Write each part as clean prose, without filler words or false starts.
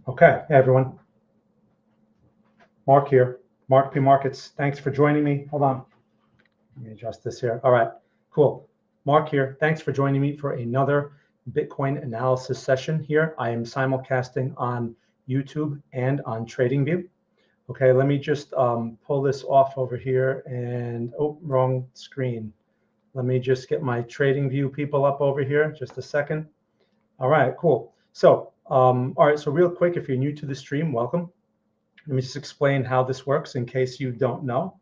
Okay, hey everyone. Mark here, Mark P Markets. Thanks for joining me. Hold on. Let me adjust this here. All right, cool. Mark here. Thanks for joining me for another Bitcoin analysis session here. I am simulcasting on YouTube and on TradingView. Okay, let me just pull this off over here and, oh, wrong screen. Let me just get my TradingView people up over here. Just a second. All right, cool. So, all right, so real quick, if you're new to the stream, welcome. Let me just explain how this works in case you don't know.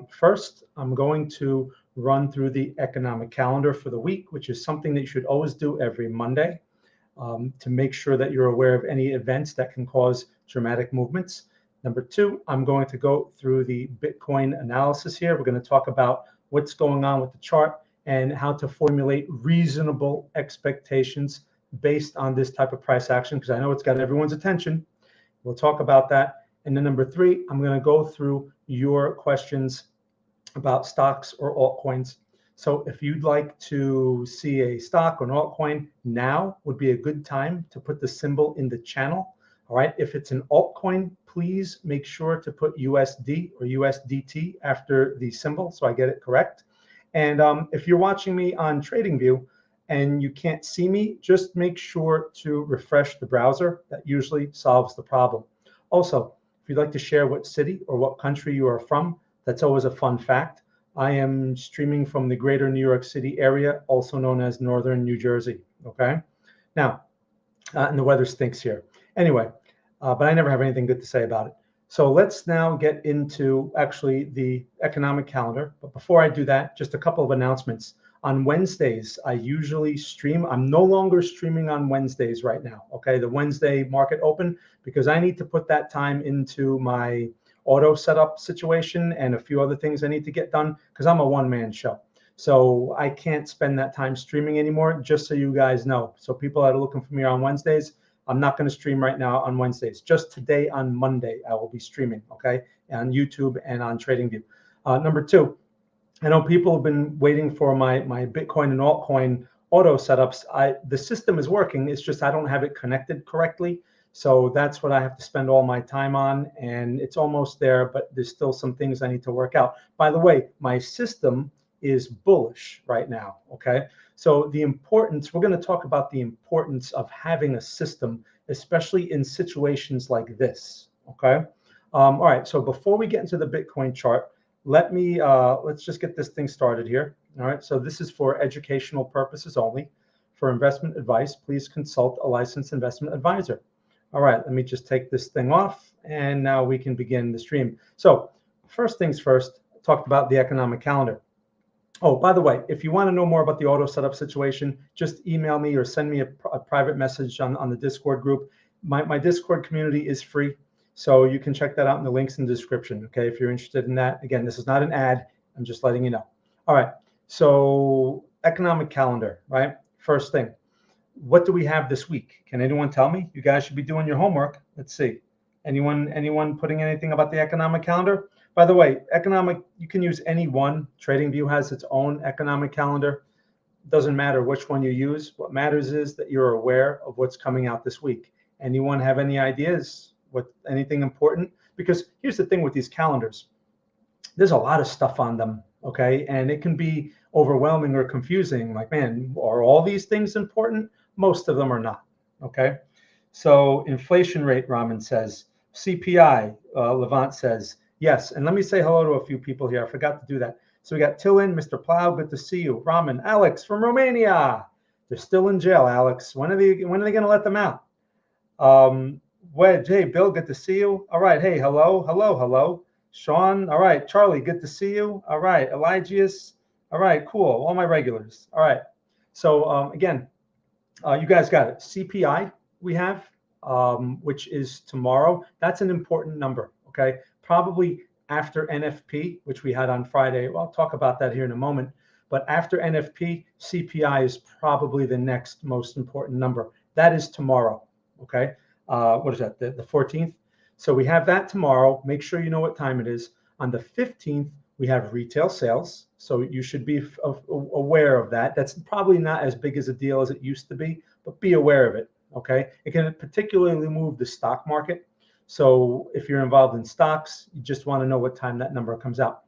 First, I'm going to run through the economic calendar for the week, which is something that you should always do every Monday to make sure that you're aware of any events that can cause dramatic movements. Number two, I'm going to go through the Bitcoin analysis here. We're going to talk about what's going on with the chart and how to formulate reasonable expectations based on this type of price action, because I know it's got everyone's attention. We'll talk about that. And then number three, I'm going to go through your questions about stocks or altcoins. So if you'd like to see a stock or an altcoin, now would be a good time to put the symbol in the channel. All right. If it's an altcoin, please make sure to put USD or USDT after the symbol so I get it correct. And if you're watching me on TradingView and you can't see me, just make sure to refresh the browser. That usually solves the problem. Also, if you'd like to share what city or what country you are from, that's always a fun fact. I am streaming from the greater New York City area, also known as Northern New Jersey. Okay. Now, and the weather stinks here. Anyway, but I never have anything good to say about it. So let's now get into actually the economic calendar. But before I do that, just a couple of announcements. On Wednesdays, I usually stream. I'm no longer streaming on Wednesdays right now. Okay, the Wednesday market open, because I need to put that time into my auto setup situation and a few other things I need to get done because I'm a one-man show. So I can't spend that time streaming anymore, just so you guys know. So people that are looking for me on Wednesdays, I'm not going to stream right now on Wednesdays. Just today on Monday, I will be streaming, okay, on YouTube and on TradingView. Number two, I know people have been waiting for my Bitcoin and altcoin auto setups. The system is working. It's just I don't have it connected correctly. So that's what I have to spend all my time on. And it's almost there, but there's still some things I need to work out. By the way, my system is bullish right now, okay? So the importance, we're going to talk about the importance of having a system, especially in situations like this, okay? All right, so before we get into the Bitcoin chart, let's just get this thing started here. All right, so this is for educational purposes only. For investment advice, please consult a licensed investment advisor. All right, let me just take this thing off, and now we can begin the stream. So first things first, I talked about the economic calendar. Oh, by the way, if you want to know more about the auto setup situation, just email me or send me a private message on the Discord group. My Discord community is free, so you can check that out in the links in the description, okay, if you're interested in that. Again, this is not an ad. I'm just letting you know. All right, so economic calendar, right? First thing, what do we have this week? Can anyone tell me? You guys should be doing your homework. Let's see. Anyone putting anything about the economic calendar? By the way, you can use any one. TradingView has its own economic calendar. Doesn't matter which one you use. What matters is that you're aware of what's coming out this week. Anyone have any ideas? Anything important? Because here's the thing with these calendars. There's a lot of stuff on them, okay? And it can be overwhelming or confusing. Like, man, are all these things important? Most of them are not, okay? So inflation rate, Raman says. CPI, Levant says. Yes, and let me say hello to a few people here. I forgot to do that. So we got Tillin, Mr. Plow, good to see you. Raman, Alex from Romania. They're still in jail, Alex. When are they going to let them out? Wedge, hey, Bill, good to see you. All right, hey, hello. Sean, all right. Charlie, good to see you. All right, Eligius. All right, cool. All my regulars. All right. So again, you guys got it. CPI we have, which is tomorrow. That's an important number, okay? Probably after NFP, which we had on Friday. Well, I'll talk about that here in a moment. But after NFP, CPI is probably the next most important number. That is tomorrow, okay? What is that, the 14th? So we have that tomorrow. Make sure you know what time it is. On the 15th, we have retail sales. So you should be aware of that. That's probably not as big as a deal as it used to be, but be aware of it. okay? It can particularly move the stock market. So if you're involved in stocks, you just want to know what time that number comes out.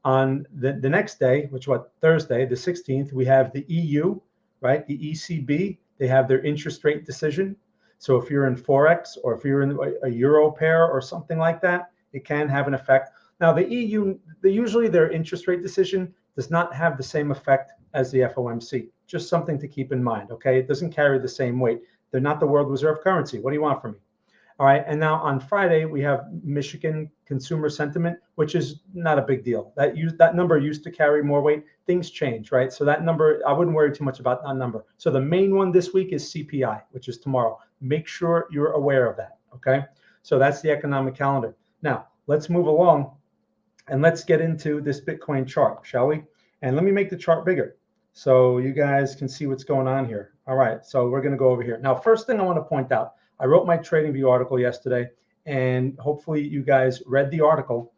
On the next day, which what, Thursday, the 16th, we have the EU, right? The ECB, they have their interest rate decision. So if you're in Forex or if you're in a Euro pair or something like that, it can have an effect. Now the EU, usually their interest rate decision does not have the same effect as the FOMC. Just something to keep in mind, okay? It doesn't carry the same weight. They're not the world reserve currency. What do you want from me? All right, and now on Friday we have Michigan consumer sentiment, which is not a big deal. That number used to carry more weight. Things change, right? So that number, I wouldn't worry too much about that number. So the main one this week is CPI, which is tomorrow. Make sure you're aware of that, okay? So that's the economic calendar. Now let's move along and let's get into this Bitcoin chart, shall we? And let me make the chart bigger so you guys can see what's going on here. All right, so we're gonna go over here. Now, first thing I wanna point out, I wrote my TradingView article yesterday, and hopefully you guys read the article.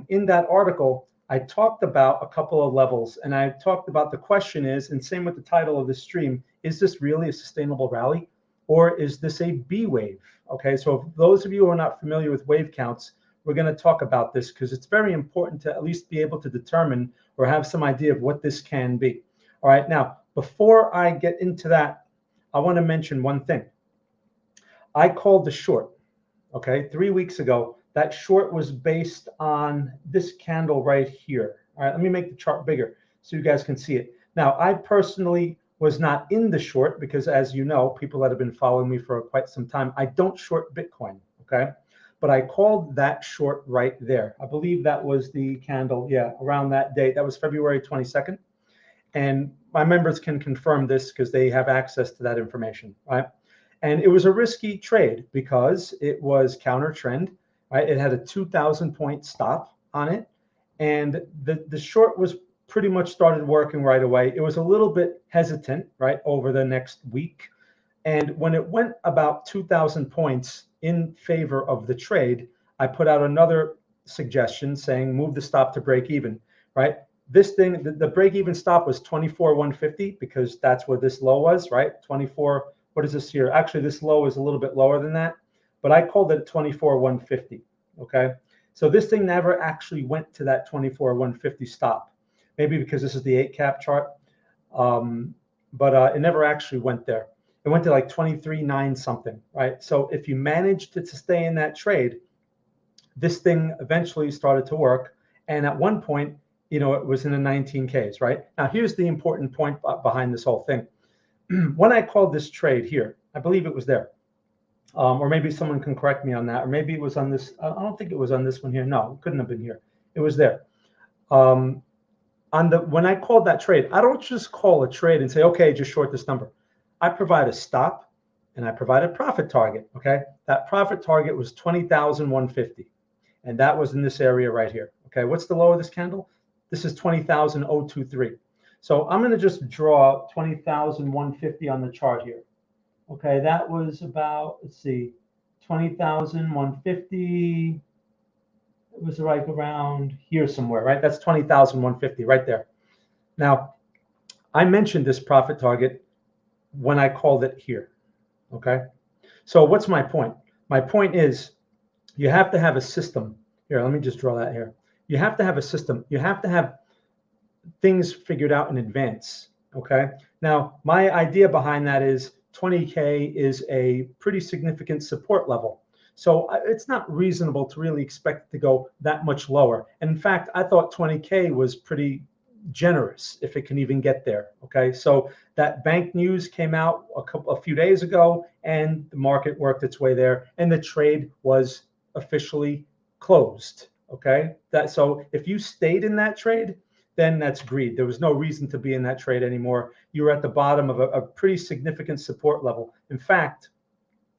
In that article, I talked about a couple of levels, and I talked about the question is, and same with the title of this stream, is this really a sustainable rally, or is this a B wave? Okay, so if those of you who are not familiar with wave counts, we're going to talk about this because it's very important to at least be able to determine or have some idea of what this can be. All right, now, before I get into that, I want to mention one thing. I called the short, okay, 3 weeks ago. That short was based on this candle right here. All right, let me make the chart bigger so you guys can see it. Now, I personally was not in the short because, as you know, people that have been following me for quite some time, I don't short Bitcoin, okay? But I called that short right there. I believe that was the candle, yeah, around that date. That was February 22nd. And my members can confirm this because they have access to that information, right? And it was a risky trade because it was counter trend, right? It had a 2,000 point stop on it. And the short was pretty much started working right away. It was a little bit hesitant, right, over the next week. And when it went about 2,000 points in favor of the trade, I put out another suggestion saying move the stop to break even, right? This thing, the break even stop was 24,150 because that's where this low was, right? 24. What is this here? Actually, this low is a little bit lower than that, but I called it 24,150. Okay, so this thing never actually went to that 24,150 stop. Maybe because this is the 8-cap chart, but it never actually went there. It went to like 23.9 something, right? So if you managed to stay in that trade, this thing eventually started to work, and at one point, you know, it was in the 19Ks, right? Now, here's the important point behind this whole thing. When I called this trade here, I believe it was there, or maybe someone can correct me on that, or maybe it was on this. I don't think it was on this one here. No, it couldn't have been here. It was there. When I called that trade, I don't just call a trade and say, okay, just short this number. I provide a stop and I provide a profit target. Okay, that profit target was 20,150, and that was in this area right here. Okay, what's the low of this candle? This is 20,023. So I'm going to just draw 20,150 on the chart here. Okay, that was about, let's see, 20,150. It was like around here somewhere, right? That's 20,150 right there. Now, I mentioned this profit target when I called it here. Okay, so what's my point? My point is you have to have a system. Here, let me just draw that here. You have to have a system. You have to have things figured out in advance. Okay. Now, my idea behind that is 20K is a pretty significant support level. So it's not reasonable to really expect it to go that much lower. And in fact, I thought 20K was pretty generous if it can even get there. Okay. So that bank news came out a few days ago, and the market worked its way there, and the trade was officially closed. Okay. So if you stayed in that trade, then that's greed. There was no reason to be in that trade anymore. You were at the bottom of a pretty significant support level. In fact,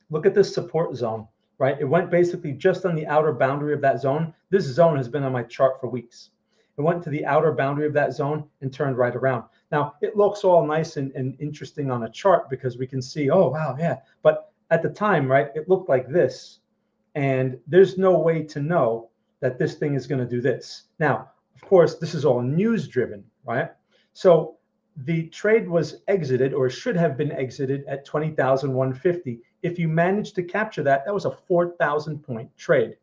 look at this support zone, right? It went basically just on the outer boundary of that zone. This zone has been on my chart for weeks. It went to the outer boundary of that zone and turned right around. Now, it looks all nice and interesting on a chart because we can see, oh, wow, yeah. But at the time, right, it looked like this. And there's no way to know that this thing is going to do this. Now, of course, this is all news driven, right? So the trade was exited, or should have been exited, at 20,150. If you managed to capture that, that was a 4,000 point trade.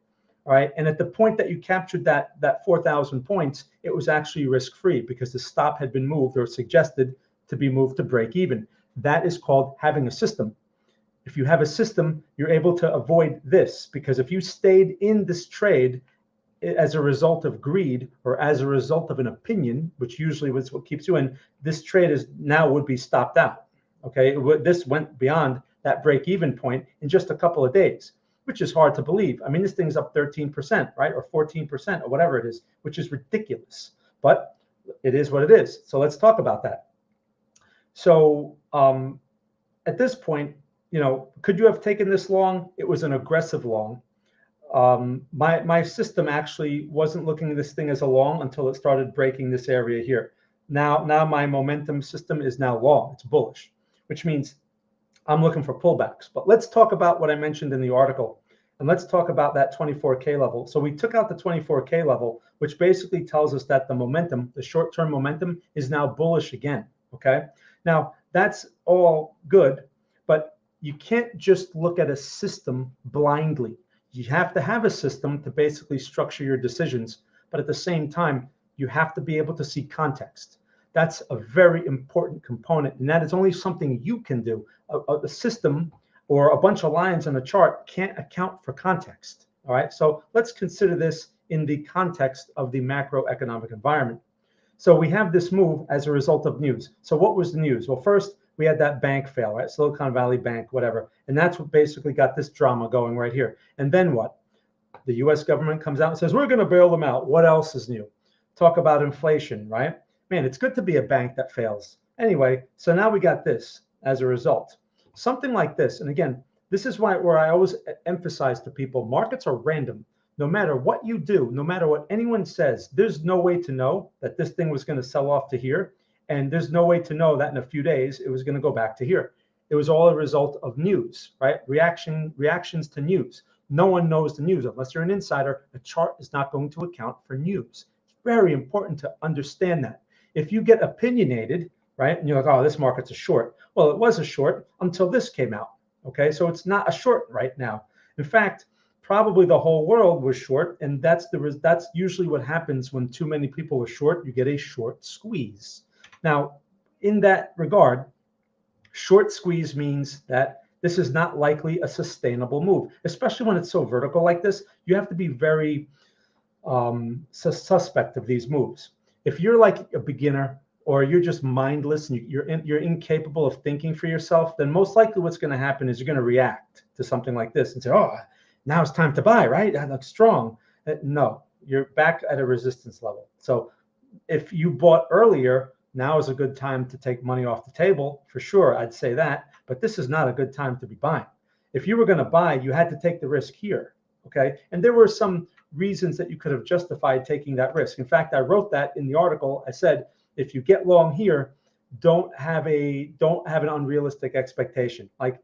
All right. And at the point that you captured that 4,000 points, it was actually risk-free because the stop had been moved or suggested to be moved to break even. That is called having a system. If you have a system, you're able to avoid this, because if you stayed in this trade as a result of greed or as a result of an opinion, which usually was what keeps you in, this trade is now would be stopped out. Okay. This went beyond that break-even point in just a couple of days, which is hard to believe. I mean, this thing's up 13%, right? Or 14% or whatever it is, which is ridiculous, but it is what it is. So let's talk about that. So at this point, could you have taken this long? It was an aggressive long. My system actually wasn't looking at this thing as a long until it started breaking this area here. Now my momentum system is now long. It's bullish, which means I'm looking for pullbacks. But let's talk about what I mentioned in the article, and let's talk about that 24K level. So we took out the 24K level, which basically tells us that the momentum, the short-term momentum, is now bullish again. Okay. Now that's all good, but you can't just look at a system blindly. You have to have a system to basically structure your decisions, but at the same time, you have to be able to see context. That's a very important component, and that is only something you can do. A system or a bunch of lines on a chart can't account for context. All right, so let's consider this in the context of the macroeconomic environment. So we have this move as a result of news. So what was the news? Well, first, we had that bank fail, right? Silicon Valley Bank, whatever. And that's what basically got this drama going right here. And then what? The US government comes out and says, we're going to bail them out. What else is new? Talk about inflation, right? Man, it's good to be a bank that fails. Anyway, so now we got this as a result. Something like this. And again, this is where I always emphasize to people, markets are random. No matter what you do, no matter what anyone says, there's no way to know that this thing was going to sell off to here. And there's no way to know that in a few days it was going to go back to here. It was all a result of news, right? Reactions to news. No one knows the news. Unless you're an insider, a chart is not going to account for news. It's very important to understand that. If you get opinionated, right, and you're like, oh, this market's a short. Well, it was a short until this came out. Okay, so it's not a short right now. In fact, probably the whole world was short, and that's usually what happens when too many people are short. You get a short squeeze. Now, in that regard, short squeeze means that this is not likely a sustainable move, especially when it's so vertical like this. You have to be very suspect of these moves. If you're like a beginner or you're just mindless and you're incapable of thinking for yourself, then most likely what's going to happen is you're going to react to something like this and say, oh, now it's time to buy, right? That looks strong. No, you're back at a resistance level. So if you bought earlier, now is a good time to take money off the table, for sure, I'd say that, but this is not a good time to be buying. If you were going to buy, you had to take the risk here, okay? And there were some reasons that you could have justified taking that risk. In fact, I wrote that in the article. I said, if you get long here, don't have an unrealistic expectation. Like,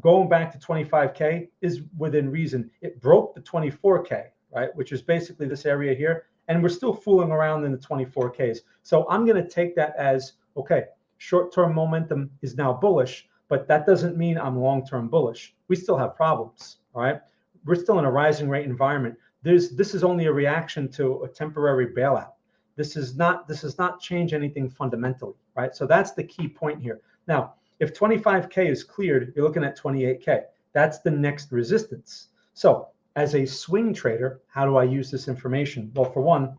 going back to 25K is within reason. It broke the 24K, right? Which is basically this area here. And we're still fooling around in the 24Ks. So I'm going to take that as, okay, short-term momentum is now bullish, but that doesn't mean I'm long-term bullish. We still have problems, all right? We're still in a rising rate environment. This is only a reaction to a temporary bailout. This does not change anything fundamentally, right? So that's the key point here. Now, if 25K is cleared, you're looking at 28K. That's the next resistance. So as a swing trader, how do I use this information? Well, for one,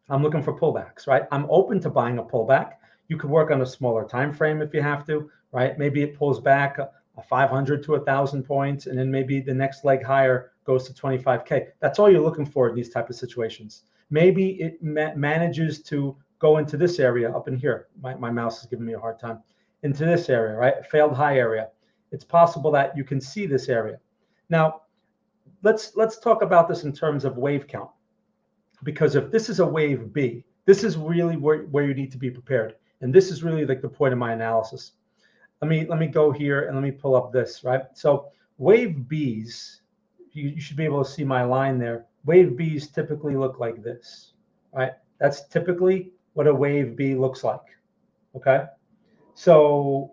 I'm looking for pullbacks, right? I'm open to buying a pullback. You could work on a smaller time frame if you have to, right? Maybe it pulls back a 500 to 1,000 points, and then maybe the next leg higher goes to 25K. That's all you're looking for in these type of situations. Maybe it manages to go into this area up in here. My mouse is giving me a hard time. Into this area, right? Failed high area. It's possible that you can see this area. Now, let's talk about this in terms of wave count, because if this is a wave B, this is really where you need to be prepared, and this is really like the point of my analysis. Let me go here and let me pull up this, right? So wave Bs, you should be able to see my line there. Wave Bs typically look like this, right? That's typically what a wave B looks like. okay? So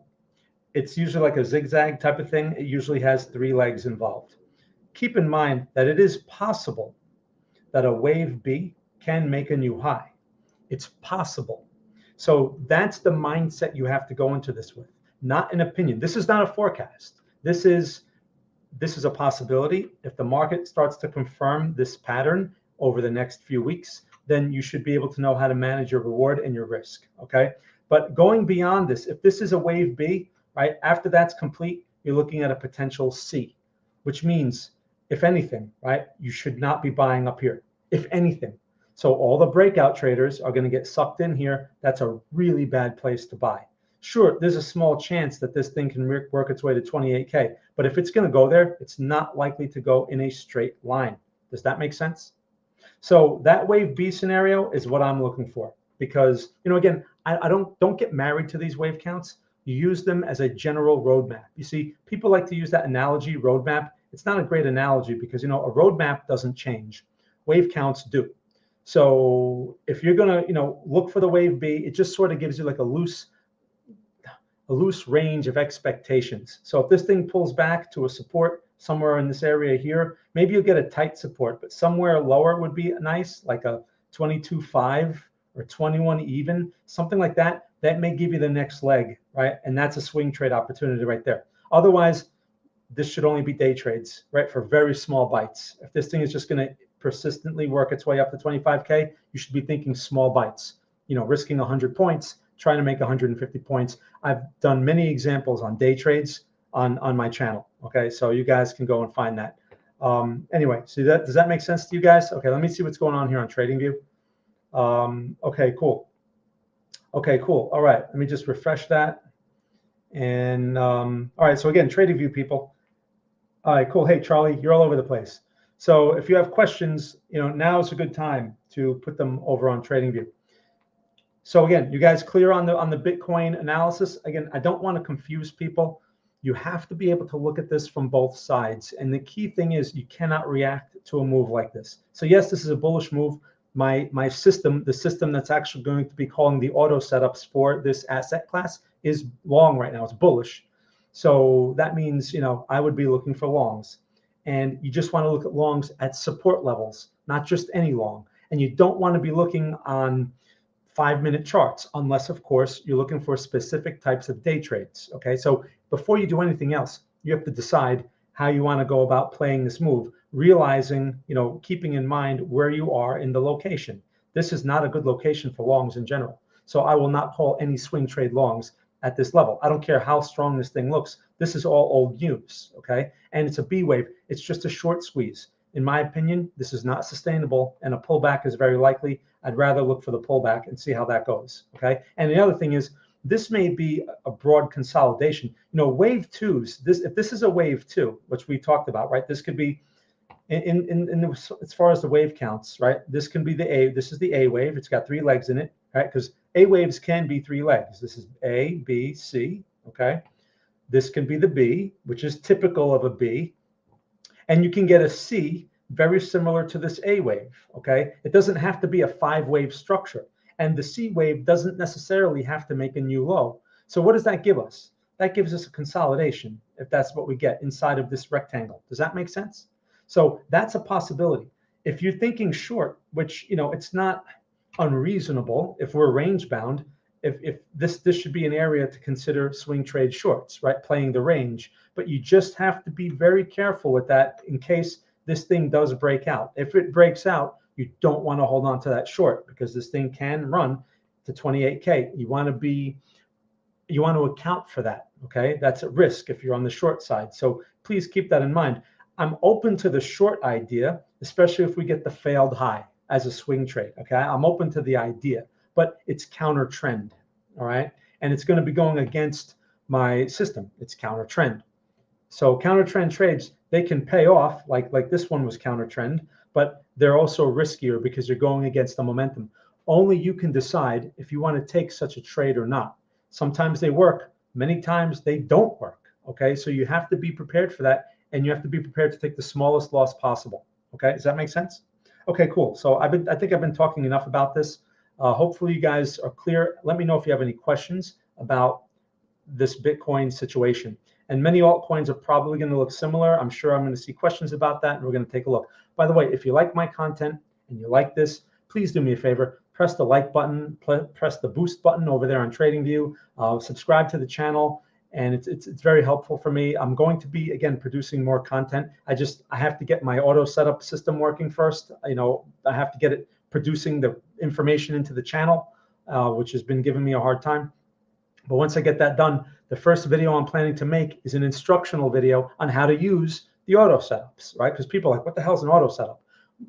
it's usually like a zigzag type of thing. It usually has 3 legs involved. Keep in mind that it is possible that a wave B can make a new high. It's possible. So that's the mindset you have to go into this with, not an opinion. This is not a forecast. This is a possibility. If the market starts to confirm this pattern over the next few weeks, then you should be able to know how to manage your reward and your risk, okay? But going beyond this, if this is a wave B, right, after that's complete, you're looking at a potential C, which means, if anything, right, you should not be buying up here, if anything. So all the breakout traders are going to get sucked in here. That's a really bad place to buy. Sure, there's a small chance that this thing can work its way to 28K, but if it's going to go there, it's not likely to go in a straight line. Does that make sense? So that wave B scenario is what I'm looking for, because, again, I don't get married to these wave counts. You use them as a general roadmap. You see, people like to use that analogy, roadmap. It's not a great analogy because, a roadmap doesn't change. Wave counts do. So if you're going to, look for the wave B, it just sort of gives you like a loose range of expectations. So if this thing pulls back to a support somewhere in this area here, maybe you'll get a tight support, but somewhere lower would be nice, like a 22.5 or 21 even, something like that. That may give you the next leg, right? And that's a swing trade opportunity right there. Otherwise, this should only be day trades, right? For very small bites. If this thing is just going to persistently work its way up to 25K, you should be thinking small bites, risking 100 points, trying to make 150 points. I've done many examples on day trades on my channel. Okay, so you guys can go and find that. Anyway, so does that make sense to you guys? Okay, let me see what's going on here on TradingView. Okay, cool. Okay, cool. All right, let me just refresh that. And all right, so again, TradingView people. All right, cool. Hey, Charlie, you're all over the place. So if you have questions, now is a good time to put them over on TradingView. So again, you guys clear on the Bitcoin analysis? Again, I don't want to confuse people. You have to be able to look at this from both sides. And the key thing is you cannot react to a move like this. So yes, this is a bullish move. My system, the system that's actually going to be calling the auto setups for this asset class, is long right now. It's bullish. So that means, I would be looking for longs. And you just want to look at longs at support levels, not just any long. And you don't want to be looking on 5-minute charts, unless, of course, you're looking for specific types of day trades. Okay, so before you do anything else, you have to decide how you want to go about playing this move, realizing, keeping in mind where you are in the location. This is not a good location for longs in general. So I will not call any swing trade longs at this level. I don't care how strong this thing looks. This is all old news. Okay, and it's a B wave. It's just a short squeeze. In my opinion, this is not sustainable, and a pullback is very likely. I'd rather look for the pullback and see how that goes, okay? And the other thing is, this may be a broad consolidation. Wave twos, if this is a wave two, which we talked about, right? This could be, as far as the wave counts, right? This can be this is the A wave. It's got 3 legs in it, right? Because A waves can be 3 legs. This is A, B, C, okay? This can be the B, which is typical of a B. And you can get a C very similar to this A wave, okay? It doesn't have to be a 5-wave structure. And the C wave doesn't necessarily have to make a new low. So what does that give us? That gives us a consolidation, if that's what we get inside of this rectangle. Does that make sense? So that's a possibility. If you're thinking short, which, it's not unreasonable if we're range bound, if this should be an area to consider swing trade shorts, right? Playing the range, but you just have to be very careful with that in case this thing does break out. If it breaks out, you don't want to hold on to that short because this thing can run to 28K. You want to account for that, okay? That's at risk if you're on the short side. So please keep that in mind. I'm open to the short idea, especially if we get the failed high as a swing trade, okay? I'm open to the idea, but it's counter trend, all right? And it's going to be going against my system. It's counter trend. So counter trend trades, they can pay off, like this one was counter trend, but they're also riskier because you're going against the momentum. Only you can decide if you want to take such a trade or not. Sometimes they work, many times they don't work, okay? So you have to be prepared for that, and you have to be prepared to take the smallest loss possible, okay? Does that make sense? Okay, cool. So I think I've been talking enough about this. Hopefully you guys are clear. Let me know if you have any questions. about this Bitcoin situation. And many altcoins are probably going to look similar. I'm sure I'm going to see questions about that, and we're going to take a look. By the way, if you like my content and you like this, please do me a favor. Press the like button, press the boost button over there on TradingView, subscribe to the channel, and it's very helpful for me. I'm going to be, again, producing more content. I have to get my auto setup system working first. I have to get it producing the information into the channel, which has been giving me a hard time. But once I get that done, the first video I'm planning to make is an instructional video on how to use the auto setups, right? Because people are like, what the hell's an auto setup?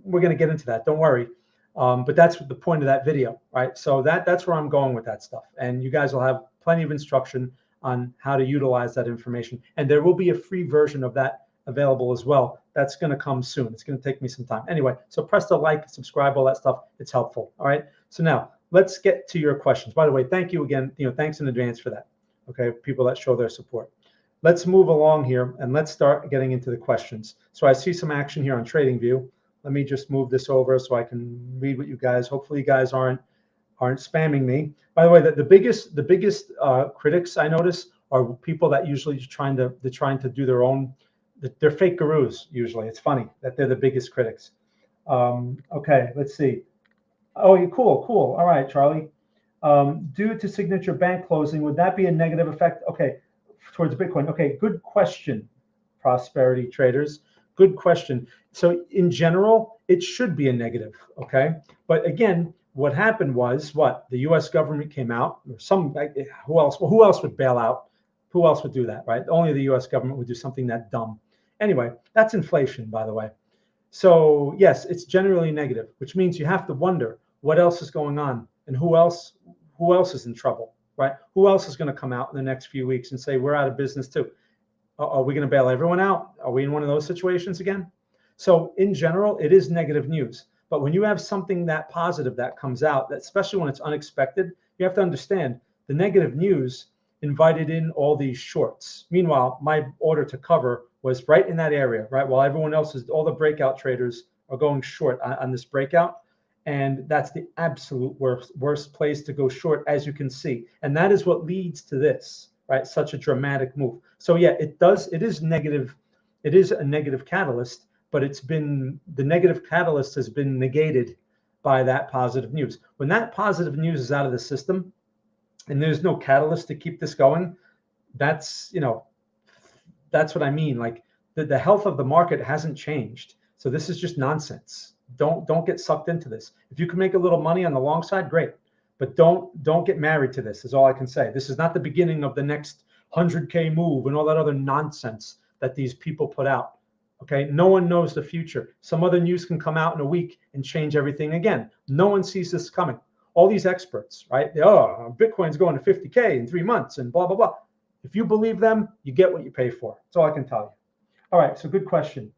We're going to get into that. Don't worry. But that's the point of that video, right? So that's where I'm going with that stuff. And you guys will have plenty of instruction on how to utilize that information. And there will be a free version of that available as well. That's going to come soon. It's going to take me some time. Anyway, so press the like, subscribe, all that stuff. It's helpful. All right. So now let's get to your questions. By the way, thank you again. Thanks in advance for that. Okay, people that show their support. Let's move along here and let's start getting into the questions. So I see some action here on TradingView. Let me just move this over so I can read what you guys. Hopefully, you guys aren't spamming me. By the way, the biggest critics I notice are people that usually trying to do their own. They're fake gurus usually. It's funny that they're the biggest critics. Okay, let's see. Oh, cool. All right, Charlie. Due to signature bank closing, would that be a negative effect? Okay, towards Bitcoin. Okay, good question, prosperity traders. Good question. So in general, it should be a negative. Okay, but again, what happened was what the U.S. government came out. Or who else? Well, who else would bail out? Who else would do that? Right? Only the U.S. government would do something that dumb. Anyway, that's inflation, by the way. So yes, it's generally negative, which means you have to wonder what else is going on and who else is in trouble, right? Who else is going to come out in the next few weeks and say we're out of business too? Are we going to bail everyone out? Are we in one of those situations again? So in general, it is negative news. But when you have something that positive that comes out, that especially when it's unexpected, you have to understand the negative news invited in all these shorts. Meanwhile, my order to cover was right in that area, right? While everyone else all the breakout traders are going short on this breakout. And that's the absolute worst place to go short, as you can see. And that is what leads to this, right? Such a dramatic move. So yeah, it is negative. It is a negative catalyst, but the negative catalyst has been negated by that positive news. When that positive news is out of the system and there's no catalyst to keep this going, that's what I mean. Like the health of the market hasn't changed. So this is just nonsense. Don't get sucked into this. If you can make a little money on the long side, great. But don't get married to this, is all I can say. This is not the beginning of the next 100K move and all that other nonsense that these people put out. Okay, no one knows the future. Some other news can come out in a week and change everything again. No one sees this coming. All these experts, right? Bitcoin's going to 50K in 3 months and blah, blah, blah. If you believe them, you get what you pay for. That's all I can tell you. All right, so good question.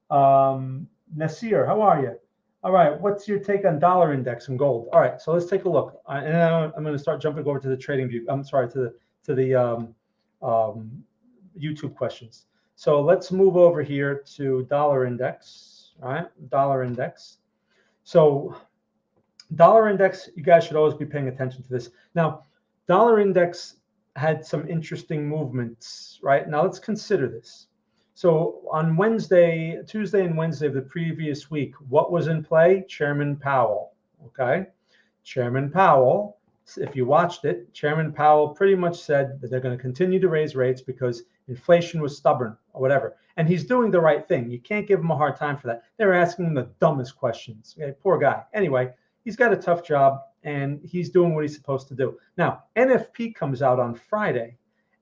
Nasir, how are you? All right, what's your take on dollar index and gold? All right, so let's take a look. And I'm going to start jumping over to the TradingView. I'm sorry, to the YouTube questions. So let's move over here to dollar index. All right, dollar index. So dollar index, you guys should always be paying attention to this. Now, dollar index had some interesting movements, right? Now let's consider this. So on Tuesday and Wednesday of the previous week, what was in play? Chairman Powell, okay? Chairman Powell, if you watched it, Chairman Powell pretty much said that they're going to continue to raise rates because inflation was stubborn or whatever. And he's doing the right thing. You can't give him a hard time for that. They're asking him the dumbest questions. Okay? Poor guy. Anyway, he's got a tough job and he's doing what he's supposed to do. Now, NFP comes out on Friday.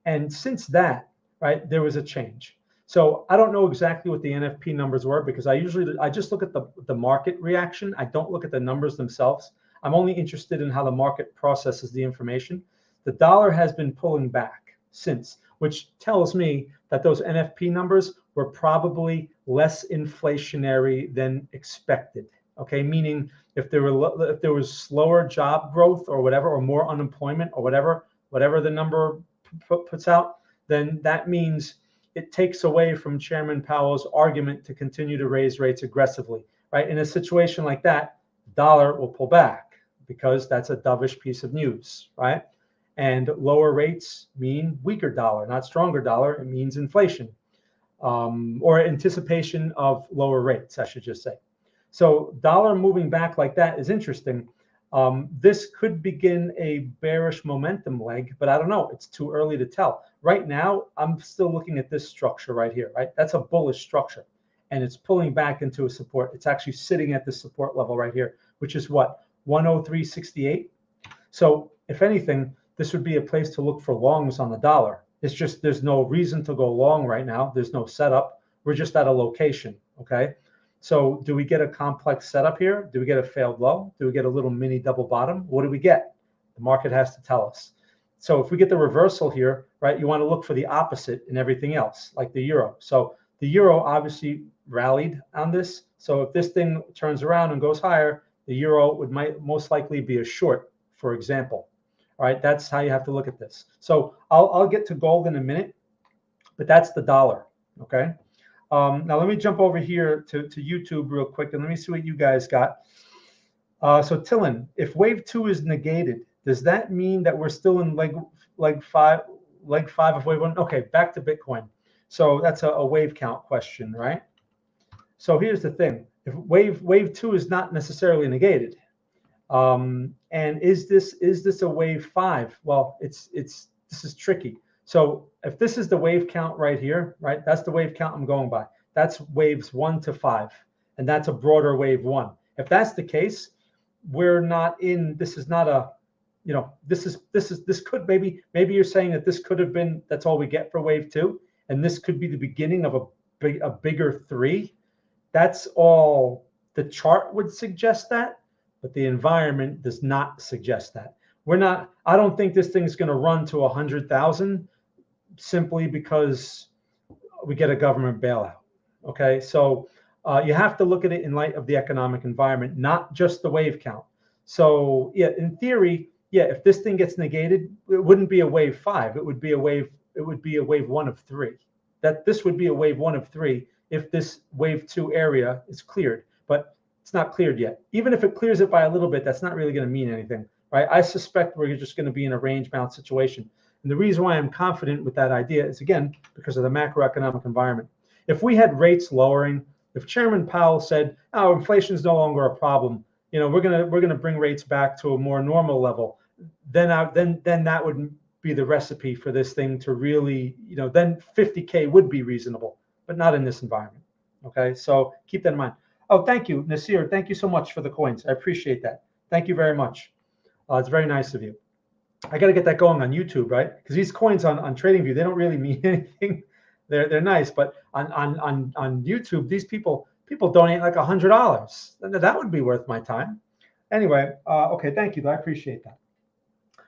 And since that, right, there was a change. So I don't know exactly what the NFP numbers were because I just look at the market reaction. I don't look at the numbers themselves. I'm only interested in how the market processes the information. The dollar has been pulling back since, which tells me that those NFP numbers were probably less inflationary than expected. Okay, meaning if there was slower job growth or whatever, or more unemployment or whatever the number puts out, then that means it takes away from Chairman Powell's argument to continue to raise rates aggressively, right? In a situation like that, the dollar will pull back because that's a dovish piece of news, right? And lower rates mean weaker dollar, not stronger dollar. It means inflation, or anticipation of lower rates, I should just say. So dollar moving back like that is interesting. This could begin a bearish momentum leg, but I don't know. It's too early to tell. Right now, I'm still looking at this structure right here, right? That's a bullish structure, and it's pulling back into a support. It's actually sitting at the support level right here, which is what, 103.68. So if anything, this would be a place to look for longs on the dollar. It's just there's no reason to go long right now. There's no setup. We're just at a location, okay? So do we get a complex setup here? Do we get a failed low? Do we get a little mini double bottom? What do we get? The market has to tell us. So if we get the reversal here, right, you want to look for the opposite in everything else, like the euro. So the euro obviously rallied on this. So if this thing turns around and goes higher, the euro might most likely be a short, for example. All right, that's how you have to look at this. So I'll get to gold in a minute, but that's the dollar, okay? Now let me jump over here to YouTube real quick, and let me see what you guys got. So Tillin, if wave 2 is negated, does that mean that we're still in leg five of wave 1? Okay, back to Bitcoin. So that's a wave count question, right? So here's the thing: if wave 2 is not necessarily negated, and is this a wave 5? Well, this is tricky. So if this is the wave count right here, right, that's the wave count I'm going by. That's waves 1 to 5, and that's a broader wave 1. If that's the case, we're not in. This is not a, this could maybe you're saying that this could have been, that's all we get for wave 2, and this could be the beginning of a bigger 3. That's all the chart would suggest that, but the environment does not suggest that. I don't think this thing is going to run to 100,000 simply because we get a government bailout. Okay, so you have to look at it in light of the economic environment, not just the wave count. So yeah, in theory, yeah, if this thing gets negated, it wouldn't be a wave 5. It would be a wave 1 of 3. This would be a wave 1 of 3 if this wave 2 area is cleared, but it's not cleared yet. Even if it clears it by a little bit, that's not really going to mean anything, right? I suspect we're just going to be in a range bound situation. And the reason why I'm confident with that idea is, again, because of the macroeconomic environment. If we had rates lowering, if Chairman Powell said, "Oh, inflation is no longer a problem, we're gonna bring rates back to a more normal level," then that would be the recipe for this thing to really, then 50K would be reasonable, but not in this environment. Okay, so keep that in mind. Oh, thank you, Nasir. Thank you so much for the coins. I appreciate that. Thank you very much. It's very nice of you. I got to get that going on YouTube, right? Because these coins on TradingView, they don't really mean anything. They're nice, but on YouTube, these people donate like $100. That would be worth my time. Anyway, okay, thank you. I appreciate that.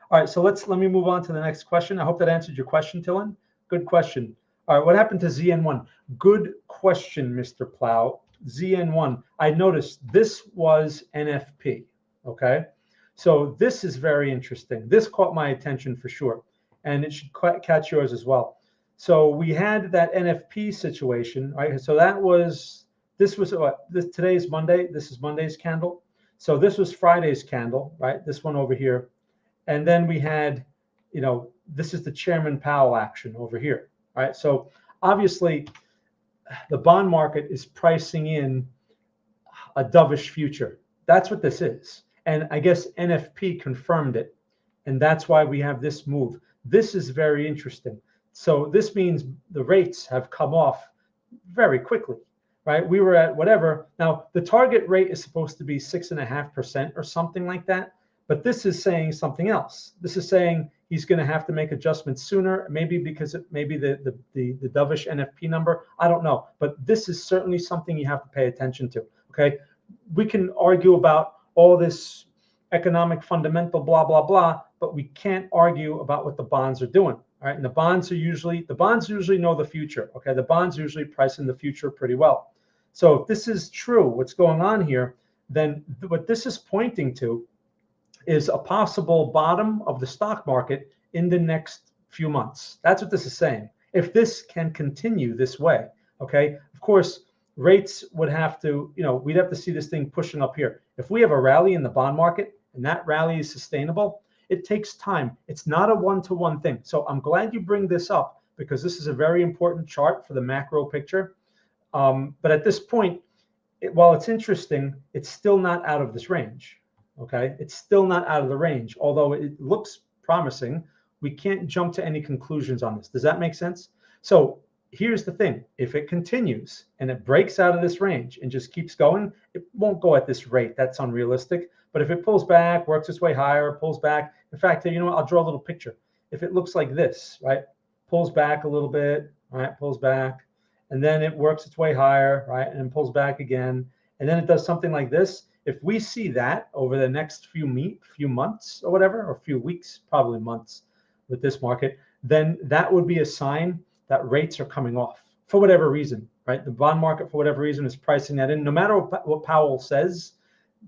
All right, so let me move on to the next question. I hope that answered your question, Tillin. Good question. All right, what happened to ZN1? Good question, Mr. Plow. ZN1, I noticed this was NFP, okay? So this is very interesting. This caught my attention for sure, and it should catch yours as well. So we had that NFP situation, right? So this was what? Today's Monday. This is Monday's candle. So this was Friday's candle, right? This one over here. And then we had, this is the Chairman Powell action over here, right? So obviously the bond market is pricing in a dovish future. That's what this is. And I guess NFP confirmed it. And that's why we have this move. This is very interesting. So this means the rates have come off very quickly, right? We were at whatever. Now, the target rate is supposed to be 6.5% or something like that. But this is saying something else. This is saying he's going to have to make adjustments sooner, maybe because maybe the dovish NFP number. I don't know. But this is certainly something you have to pay attention to, okay? We can argue about all this economic fundamental blah, blah, blah, but we can't argue about what the bonds are doing. All right, and the bonds usually know the future. Okay, the bonds usually price in the future pretty well. So if this is true, what's going on here, then what this is pointing to is a possible bottom of the stock market in the next few months. That's what this is saying. If this can continue this way, okay, of course, rates would have to, we'd have to see this thing pushing up here. If we have a rally in the bond market and that rally is sustainable, It takes time. It's not a one-to-one thing. So I'm glad you bring this up because this is a very important chart for the macro picture. But at this point, while it's interesting, it's still not out of this range. Okay, it's still not out of the range, although it looks promising. We can't jump to any conclusions on this. Does that make sense? So here's the thing. If it continues and it breaks out of this range and just keeps going, it won't go at this rate. That's unrealistic. But if it pulls back, works its way higher, pulls back. In fact, you know what? I'll draw a little picture. If it looks like this, right? Pulls back a little bit, right? Pulls back. And then it works its way higher, right? And then pulls back again. And then it does something like this. If we see that over the next few months or whatever, or few weeks, probably months with this market, then that would be a sign that rates are coming off for whatever reason, right? The bond market, for whatever reason, is pricing that in. No matter what Powell says,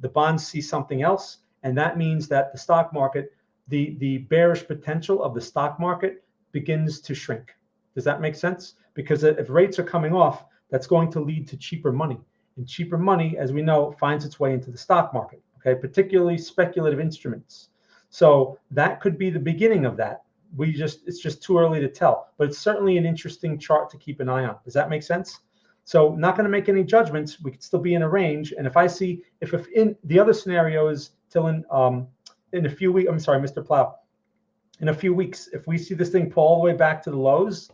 the bonds see something else. And that means that the stock market, the bearish potential of the stock market begins to shrink. Does that make sense? Because if rates are coming off, that's going to lead to cheaper money. And cheaper money, as we know, finds its way into the stock market, okay, particularly speculative instruments. So that could be the beginning of that. It's just too early to tell, but it's certainly an interesting chart to keep an eye on. Does that make sense? So not going to make any judgments. We could still be in a range. And if I see, if in the other scenario is till in a few weeks, I'm sorry, Mr. Plow, in a few weeks, if we see this thing pull all the way back to the lows,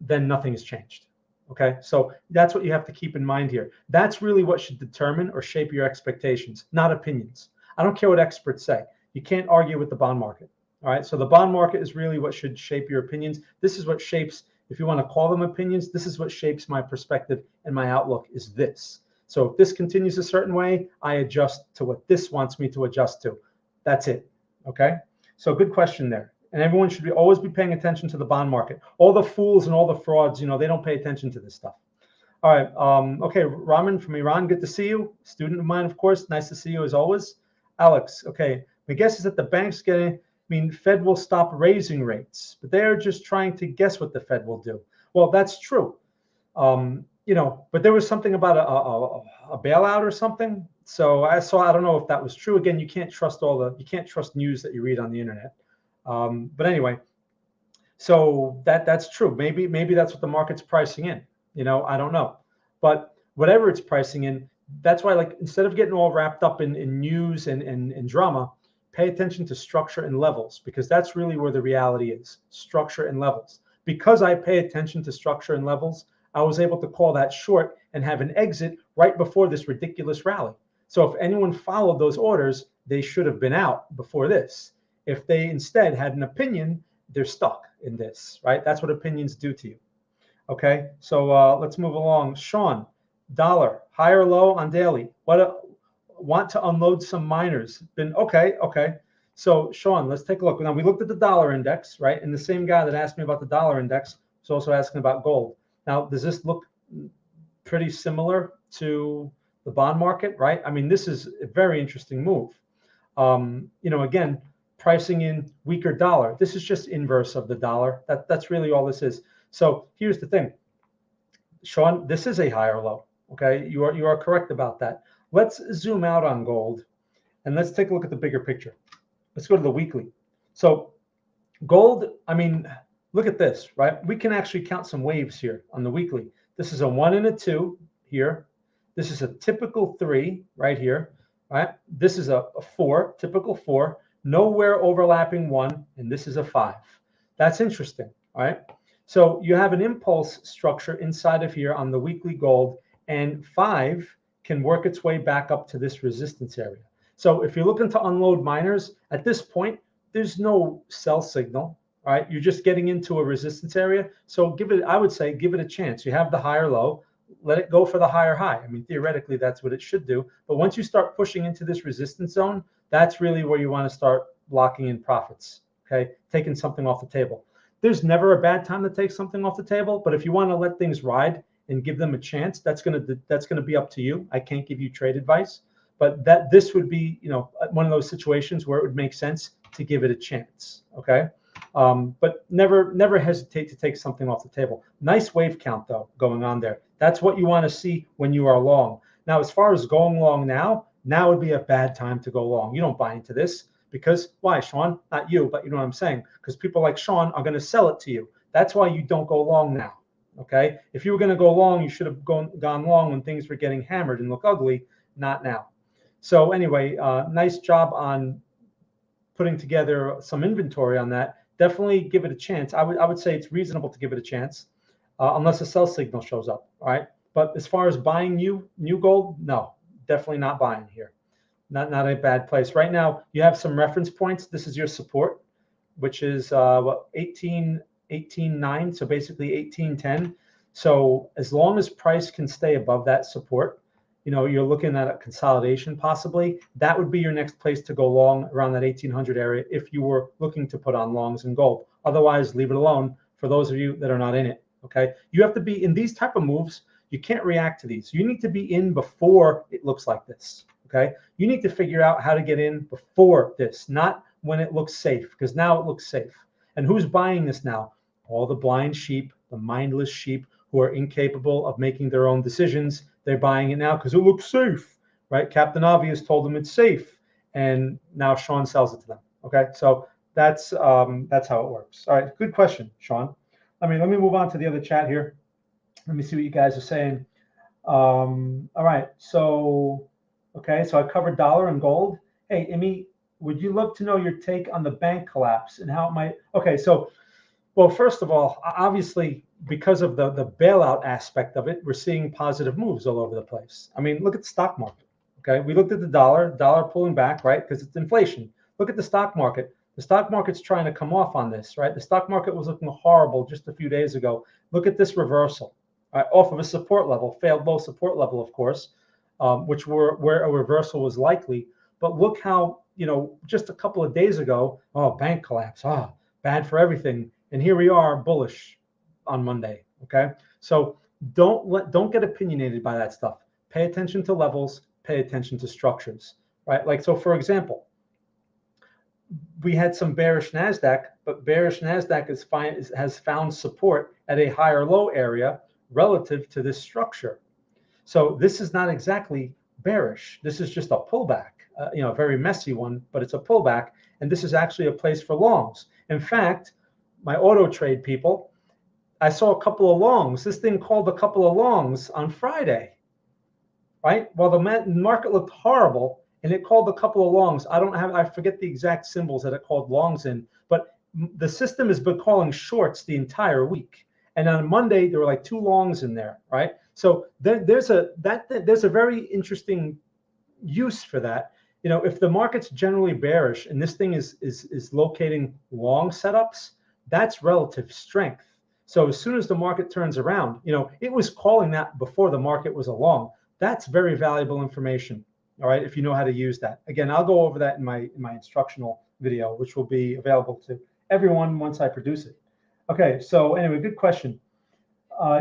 then nothing has changed. Okay, so that's what you have to keep in mind here. That's really what should determine or shape your expectations, not opinions. I don't care what experts say. You can't argue with the bond market. All right, so the bond market is really what should shape your opinions. This is what shapes, if you want to call them opinions, this is what shapes my perspective and my outlook is this. So if this continues a certain way, I adjust to what this wants me to adjust to. That's it. Okay, so good question there. And everyone should always be paying attention to the bond market. All the fools and all the frauds, they don't pay attention to this stuff. All right. Okay, Raman from Iran, good to see you. Student of mine, of course. Nice to see you as always. Alex, okay. My guess is that the bank's Fed will stop raising rates, but they're just trying to guess what the Fed will do. Well, that's true. But there was something about a bailout or something. So I don't know if that was true. Again, you can't trust news that you read on the internet. But anyway, so that's true. Maybe that's what the market's pricing in. I don't know. But whatever it's pricing in, that's why, like, instead of getting all wrapped up in news and drama, pay attention to structure and levels, because that's really where the reality is, structure and levels. Because I pay attention to structure and levels, I was able to call that short and have an exit right before this ridiculous rally. So if anyone followed those orders, they should have been out before this. If they instead had an opinion, they're stuck in this, right? That's what opinions do to you. Okay, so let's move along. Sean, dollar, high or low on daily? Want to unload some miners. Okay. So Sean, let's take a look. Now we looked at the dollar index, right? And the same guy that asked me about the dollar index was also asking about gold. Now, does this look pretty similar to the bond market, right? I mean, this is a very interesting move. Again, pricing in weaker dollar. This is just inverse of the dollar. That's really all this is. So here's the thing, Sean, this is a higher low. Okay, you are correct about that. Let's zoom out on gold and let's take a look at the bigger picture. Let's go to the weekly. So gold, look at this, right? We can actually count some waves here on the weekly. This is a 1 and a 2 here. This is a typical 3 right here, right? This is a 4, typical 4, nowhere overlapping 1, and this is a 5. That's interesting, all right? So you have an impulse structure inside of here on the weekly gold, and 5 can work its way back up to this resistance area. So if you're looking to unload miners, at this point, there's no sell signal, right? You're just getting into a resistance area. So I would say, give it a chance. You have the higher low, let it go for the higher high. Theoretically, that's what it should do. But once you start pushing into this resistance zone, that's really where you want to start locking in profits, okay? Taking something off the table. There's never a bad time to take something off the table, but if you want to let things ride and give them a chance, that's going to be up to you. I can't give you trade advice, but this would be, one of those situations where it would make sense to give it a chance. Okay, but never hesitate to take something off the table. Nice wave count though going on there. That's what you want to see when you are long. Now, as far as going long now would be a bad time to go long. You don't buy into this, Because why, Sean? Not you, but you know what I'm saying? Because people like Sean are going to sell it to you. That's why you don't go long now. Okay. If you were going to go long, you should have gone long when things were getting hammered and look ugly, not now. So anyway, nice job on putting together some inventory on that. Definitely give it a chance. I would say it's reasonable to give it a chance, unless a sell signal shows up. All right. But as far as buying new gold, no, definitely not buying here. Not a bad place. Right now, you have some reference points. This is your support, which is what, 18.9, so basically 18.10. So as long as price can stay above that support, you're looking at a consolidation possibly. That would be your next place to go long, around that 1800 area, if you were looking to put on longs in gold. Otherwise, leave it alone for those of you that are not in it. Okay, you have to be in these type of moves. You can't react to these. You need to be in before it looks like this. Okay, you need to figure out how to get in before this, not when it looks safe, because now it looks safe. And who's buying this now? All the blind sheep, the mindless sheep who are incapable of making their own decisions. They're buying it now because it looks safe, right? Captain Obvious told them it's safe, and now Sean sells it to them. Okay, so that's how it works. All right, good question, Sean. Let me move on to the other chat here. Let me see what you guys are saying. All right, so okay, so I covered dollar and gold. Hey, Amy, would you love to know your take on the bank collapse and how it might? Okay, so, well, first of all, obviously, because of the bailout aspect of it, we're seeing positive moves all over the place. I mean, look at the stock market. Okay, we looked at the dollar pulling back, right? Because it's inflation. Look at the stock market. The stock market's trying to come off on this, right? The stock market was looking horrible just a few days ago. Look at this reversal, right? Off of a support level, failed low support level, of course, which were where a reversal was likely. But look how, just a couple of days ago, bank collapse, bad for everything. And here we are, bullish on Monday. Okay, so don't get opinionated by that stuff. Pay attention to levels. Pay attention to structures, right? Like, so for example, we had some bearish Nasdaq, but bearish Nasdaq has found support at a higher low area relative to this structure. So this is not exactly bearish. This is just a pullback, a very messy one, but it's a pullback. And this is actually a place for longs. In fact, my auto trade people, I saw a couple of longs. This thing called a couple of longs on Friday, right? Well, the market looked horrible and it called a couple of longs. I forget the exact symbols that it called longs in, but the system has been calling shorts the entire week. And on Monday, there were like 2 longs in there, right? So there's a very interesting use for that. If the market's generally bearish and this thing is locating long setups, that's relative strength. So as soon as the market turns around, it was calling that before the market was a long. That's very valuable information. All right, if you know how to use that. Again, I'll go over that in my instructional video, which will be available to everyone once I produce it. Okay, so anyway, good question.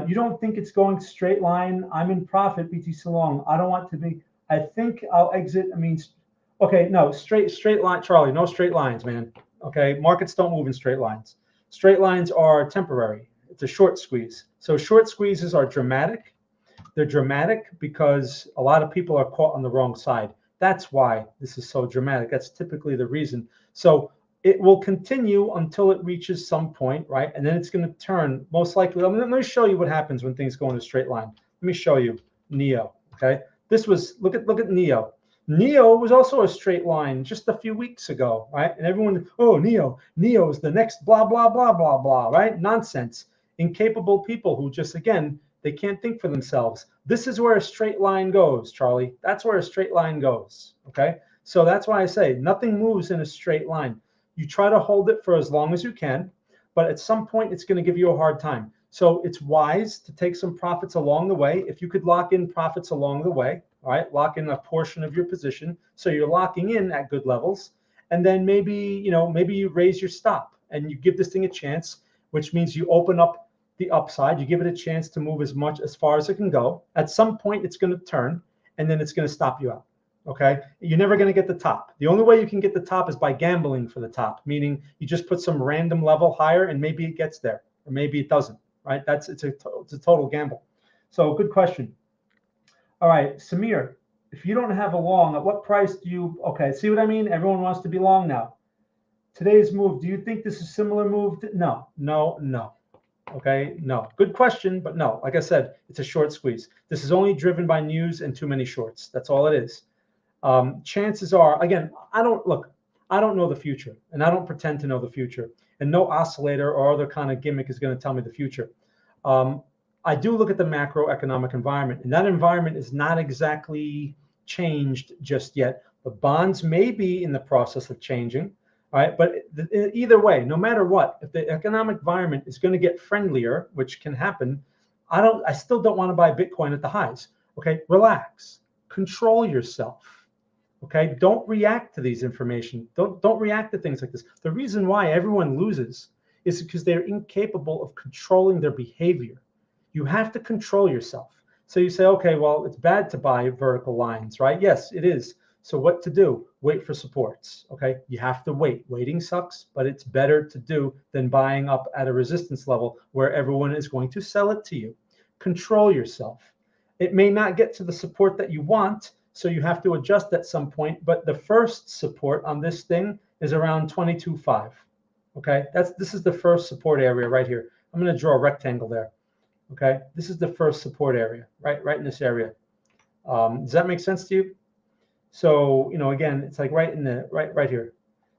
You don't think it's going straight line? I'm in profit, BTC long. I don't want to be. I think I'll exit. Okay, no, straight line, Charlie, no straight lines, man. Okay, markets don't move in straight lines. Straight lines are temporary. It's a short squeeze. So short squeezes are dramatic. They're dramatic because a lot of people are caught on the wrong side. That's why this is so dramatic. That's typically the reason. So it will continue until it reaches some point, right? And then it's going to turn, most likely. Let me show you what happens when things go in a straight line. Let me show you NEO, okay? This was, look at NEO. NEO was also a straight line just a few weeks ago, right? And everyone, NEO is the next blah, blah, blah, blah, blah, right? Nonsense. Incapable people who just, again, they can't think for themselves. This is where a straight line goes, Charlie. That's where a straight line goes, okay? So that's why I say nothing moves in a straight line. You try to hold it for as long as you can, but at some point it's going to give you a hard time. So it's wise to take some profits along the way. If you could lock in profits along the way, all right, lock in a portion of your position. So you're locking in at good levels. And then maybe you raise your stop and you give this thing a chance, which means you open up the upside. You give it a chance to move as far as it can go. At some point, it's going to turn and then it's going to stop you out. Okay, you're never going to get the top. The only way you can get the top is by gambling for the top, meaning you just put some random level higher and maybe it gets there or maybe it doesn't, right? It's a total gamble. So good question. All right, Samir, if you don't have a long, at what price do you, okay, see what I mean? Everyone wants to be long now. Today's move, do you think this is similar move? No, no, no. Okay, no. Good question, but no. Like I said, it's a short squeeze. This is only driven by news and too many shorts. That's all it is. Chances are, again, I don't know the future, and I don't pretend to know the future, and no oscillator or other kind of gimmick is going to tell me the future. I do look at the macroeconomic environment, and that environment is not exactly changed just yet. The bonds may be in the process of changing. All right, but either way, no matter what, if the economic environment is going to get friendlier, which can happen, I still don't want to buy Bitcoin at the highs. Okay, relax, control yourself. Okay, don't react to these information. Don't react to things like this. The reason why everyone loses is because they're incapable of controlling their behavior. You have to control yourself. So you say, okay, well, it's bad to buy vertical lines, right? Yes, it is. So what to do? Wait for supports. Okay, you have to wait. Waiting sucks, but it's better to do than buying up at a resistance level where everyone is going to sell it to you. Control yourself. It may not get to the support that you want, so you have to adjust at some point. But the first support on this thing is around 22.5. Okay, this is the first support area right here. I'm going to draw a rectangle there. Okay, this is the first support area, right in this area. Does that make sense to you? So, again, it's like right in the right here.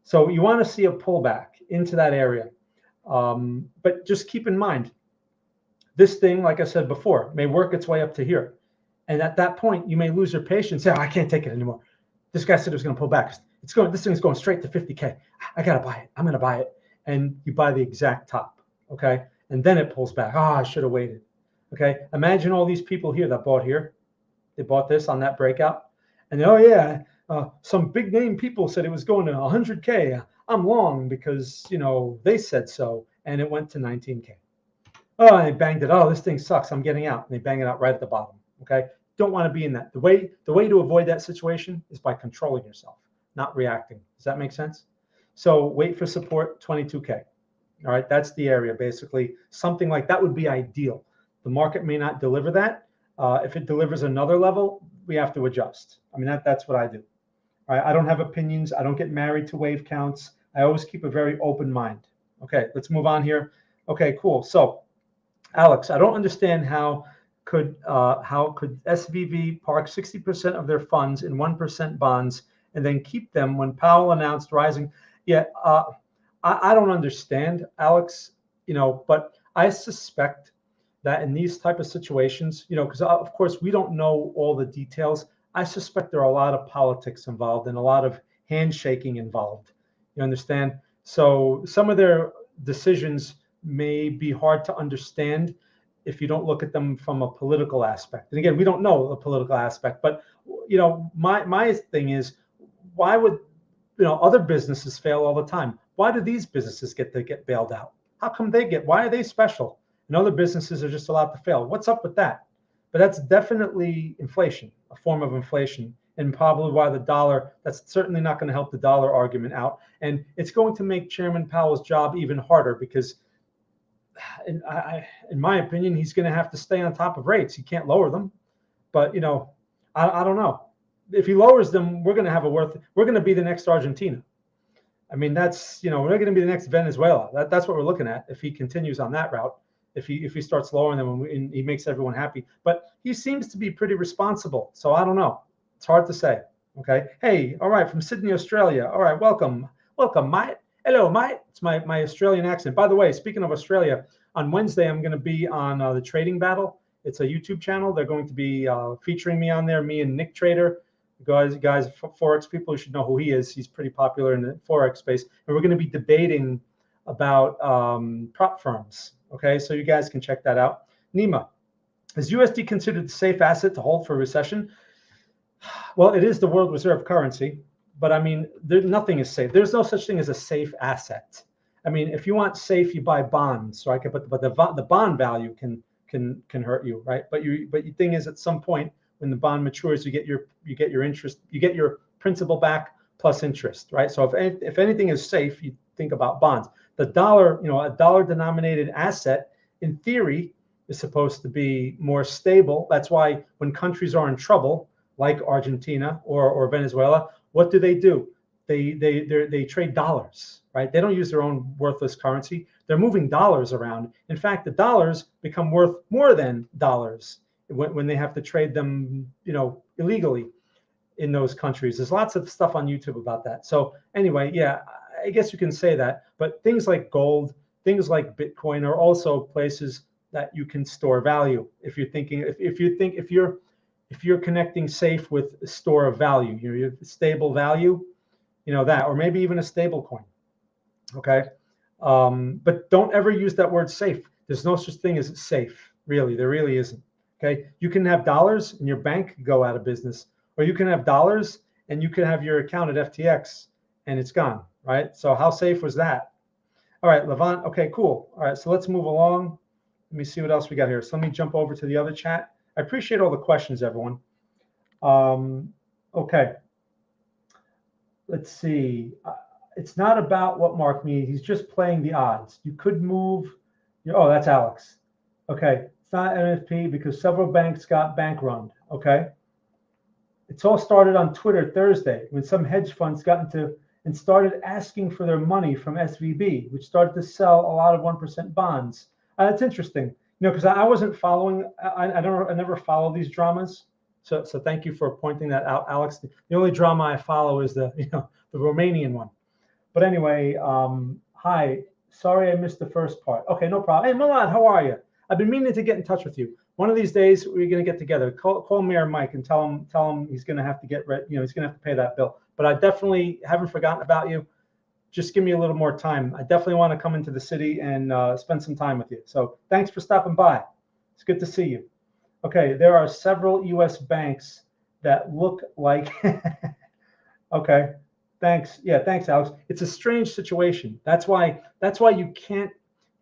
So you want to see a pullback into that area. But just keep in mind, this thing, like I said before, may work its way up to here. And at that point, you may lose your patience. Say, I can't take it anymore. This guy said it was going to pull back. This thing's going straight to 50K. I got to buy it. I'm going to buy it. And you buy the exact top. Okay. And then it pulls back. I should have waited. Okay. Imagine all these people here that bought here. They bought this on that breakout. And some big name people said it was going to 100K. I'm long because, they said so. And it went to 19K. Oh, and they banged it. Oh, this thing sucks. I'm getting out. And they bang it out right at the bottom. Okay. Don't want to be in that. The way to avoid that situation is by controlling yourself, not reacting. Does that make sense? So wait for support 22K. All right. That's the area. Basically, something like that would be ideal. The market may not deliver that. If it delivers another level, we have to adjust. I mean, that's what I do. All right, I don't have opinions. I don't get married to wave counts. I always keep a very open mind. Okay, let's move on here. Okay, cool. So, Alex, I don't understand how could SVB park 60% of their funds in 1% bonds and then keep them when Powell announced rising. Yeah, I don't understand, Alex. But I suspect that in these type of situations, because of course we don't know all the details. I suspect there are a lot of politics involved and a lot of handshaking involved. You understand? So some of their decisions may be hard to understand if you don't look at them from a political aspect. And again, we don't know the political aspect, but my thing is, why would other businesses fail all the time? Why do these businesses get bailed out? How come why are they special? And other businesses are just allowed to fail. What's up with that? But that's definitely inflation, a form of inflation, and probably why the dollar, that's certainly not going to help the dollar argument out. And it's going to make Chairman Powell's job even harder because, in my opinion, he's going to have to stay on top of rates. He can't lower them. But, I don't know. If he lowers them, we're going to be the next Argentina. I mean, we're going to be the next Venezuela. That's what we're looking at if he continues on that route. If he starts lowering them and he makes everyone happy. But he seems to be pretty responsible. So I don't know. It's hard to say. Okay. Hey, all right, from Sydney, Australia. All right, welcome, mate. Hello, mate. It's my Australian accent. By the way, speaking of Australia, on Wednesday I'm going to be on the Trading Battle. It's a YouTube channel. They're going to be featuring me on there. Me and Nick Trader, guys, Forex people. You should know who he is. He's pretty popular in the Forex space, and we're going to be debating about prop firms. Okay, so you guys can check that out. Nima, is USD considered a safe asset to hold for a recession? Well, it is the world reserve currency, but I mean, nothing is safe. There's no such thing as a safe asset. I mean, if you want safe, you buy bonds, right? But the bond value can hurt you, right? But the thing is, at some point when the bond matures, you get your interest, you get your principal back plus interest, right? So if anything is safe, you think about bonds. The dollar, a dollar-denominated asset, in theory, is supposed to be more stable. That's why when countries are in trouble, like Argentina or Venezuela, what do? They trade dollars, right? They don't use their own worthless currency. They're moving dollars around. In fact, the dollars become worth more than dollars when they have to trade them, illegally in those countries. There's lots of stuff on YouTube about that. So anyway, yeah, I guess you can say that. But things like gold, things like Bitcoin are also places that you can store value. If you're thinking, if you're connecting safe with a store of value, your stable value, that, or maybe even a stable coin. Okay. But don't ever use that word safe. There's no such thing as safe. Really, there really isn't. Okay. You can have dollars and your bank go out of business, or you can have dollars and you can have your account at FTX and it's gone. Right. So how safe was that? All right, Levant. Okay, cool. All right. So let's move along. Let me see what else we got here. So let me jump over to the other chat. I appreciate all the questions, everyone. Okay. Let's see. It's not about what Mark means. He's just playing the odds. You could move. Oh, that's Alex. Okay. It's not NFP because several banks got bank run. Okay. It's all started on Twitter Thursday when some hedge funds got into and started asking for their money from SVB, which started to sell a lot of 1% bonds. That's interesting, because I wasn't following. I never follow these dramas. So thank you for pointing that out, Alex. The only drama I follow is the Romanian one. But anyway, hi. Sorry I missed the first part. Okay, no problem. Hey, Milad, how are you? I've been meaning to get in touch with you. One of these days we're going to get together. Call Mayor Mike and tell him he's going to have to he's going to have to pay that bill. But I definitely haven't forgotten about you. Just give me a little more time. I definitely want to come into the city and spend some time with you. So thanks for stopping by. It's good to see you. Okay, there are several U.S. banks that look like. Okay, thanks. Yeah, thanks, Alex. It's a strange situation. That's why you can't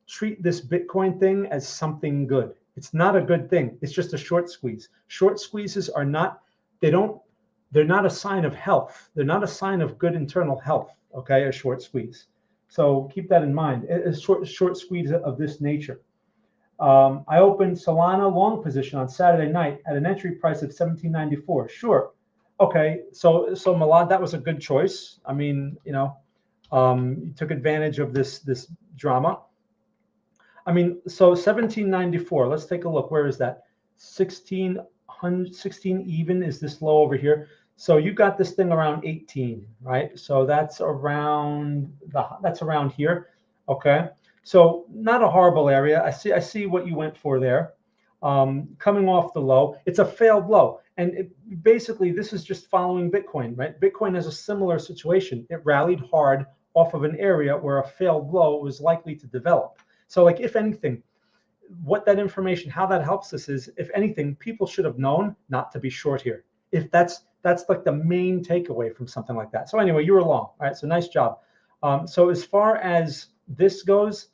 treat this Bitcoin thing as something good. It's not a good thing. It's just a short squeeze. Short squeezes are not. They're not a sign of health. They're not a sign of good internal health. Okay, a short squeeze. So keep that in mind. A short squeeze of this nature. I opened Solana long position on Saturday night at an entry price of $17.94. Sure. Okay. So Milad, that was a good choice. I mean, you took advantage of this drama. I mean, so $17.94. Let's take a look. Where is that? 16 even is this low over here. So you got this thing around 18, right? So that's around here. Okay. So not a horrible area. I see what you went for there. Coming off the low, it's a failed low. And basically this is just following Bitcoin, right? Bitcoin has a similar situation. It rallied hard off of an area where a failed low was likely to develop. So like, if anything, what that information, how that helps us is, if anything, people should have known not to be short here. If that's like the main takeaway from something like that. So anyway, you were wrong. All right. So nice job. So as far as this goes,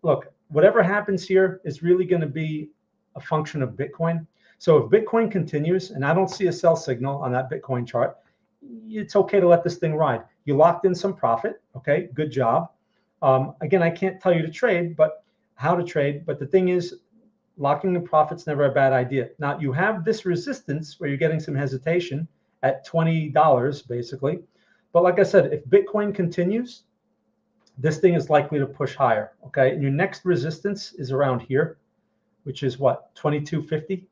look, whatever happens here is really going to be a function of Bitcoin. So if Bitcoin continues, and I don't see a sell signal on that Bitcoin chart, it's okay to let this thing ride. You locked in some profit. Okay, good job. Again, I can't tell you to trade, but how to trade. But the thing is, locking in profit's never a bad idea. Now you have this resistance where you're getting some hesitation at $20 basically. But like I said, if Bitcoin continues, this thing is likely to push higher. Okay, and your next resistance is around here, which is what, 2250,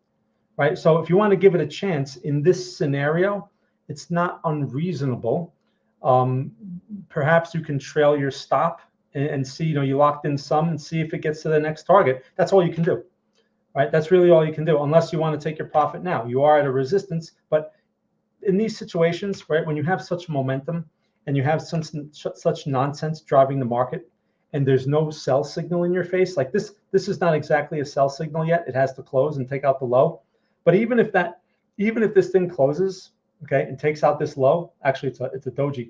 right? So if you want to give it a chance in this scenario, it's not unreasonable. Perhaps you can trail your stop and see, you locked in some, and see if it gets to the next target. That's all you can do, right? That's really all you can do, unless you want to take your profit now. You are at a resistance, but in these situations, right, when you have such momentum and you have such nonsense driving the market, and there's no sell signal in your face, like this is not exactly a sell signal yet. It has to close and take out the low. But even if this thing closes, okay, and takes out this low, actually it's a doji.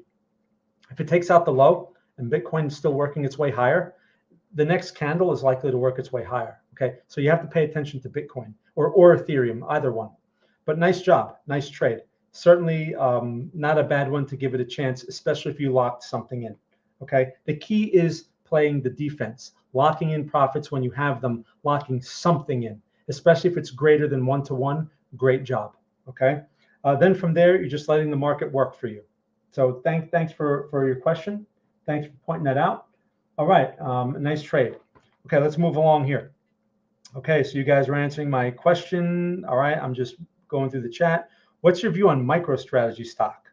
If it takes out the low and Bitcoin is still working its way higher, the next candle is likely to work its way higher. Okay, so you have to pay attention to Bitcoin or Ethereum, either one. But nice job, nice trade. Certainly not a bad one to give it a chance, especially if you locked something in. Okay, the key is playing the defense, locking in profits when you have them, locking something in, especially if it's greater than 1-to-1. Great job. Okay, Then from there, you're just letting the market work for you. So thanks for your question. Thanks for pointing that out. All right, nice trade. Okay, let's move along here. Okay, so you guys are answering my question. All right, I'm just going through the chat. What's your view on MicroStrategy stock?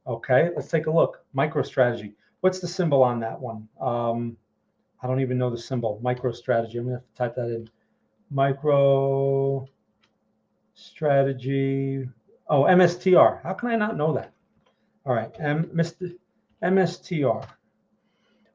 Okay, let's take a look. MicroStrategy. What's the symbol on that one? I don't even know the symbol. MicroStrategy. I'm gonna have to type that in. MicroStrategy. Oh, MSTR. How can I not know that? All right, MSTR.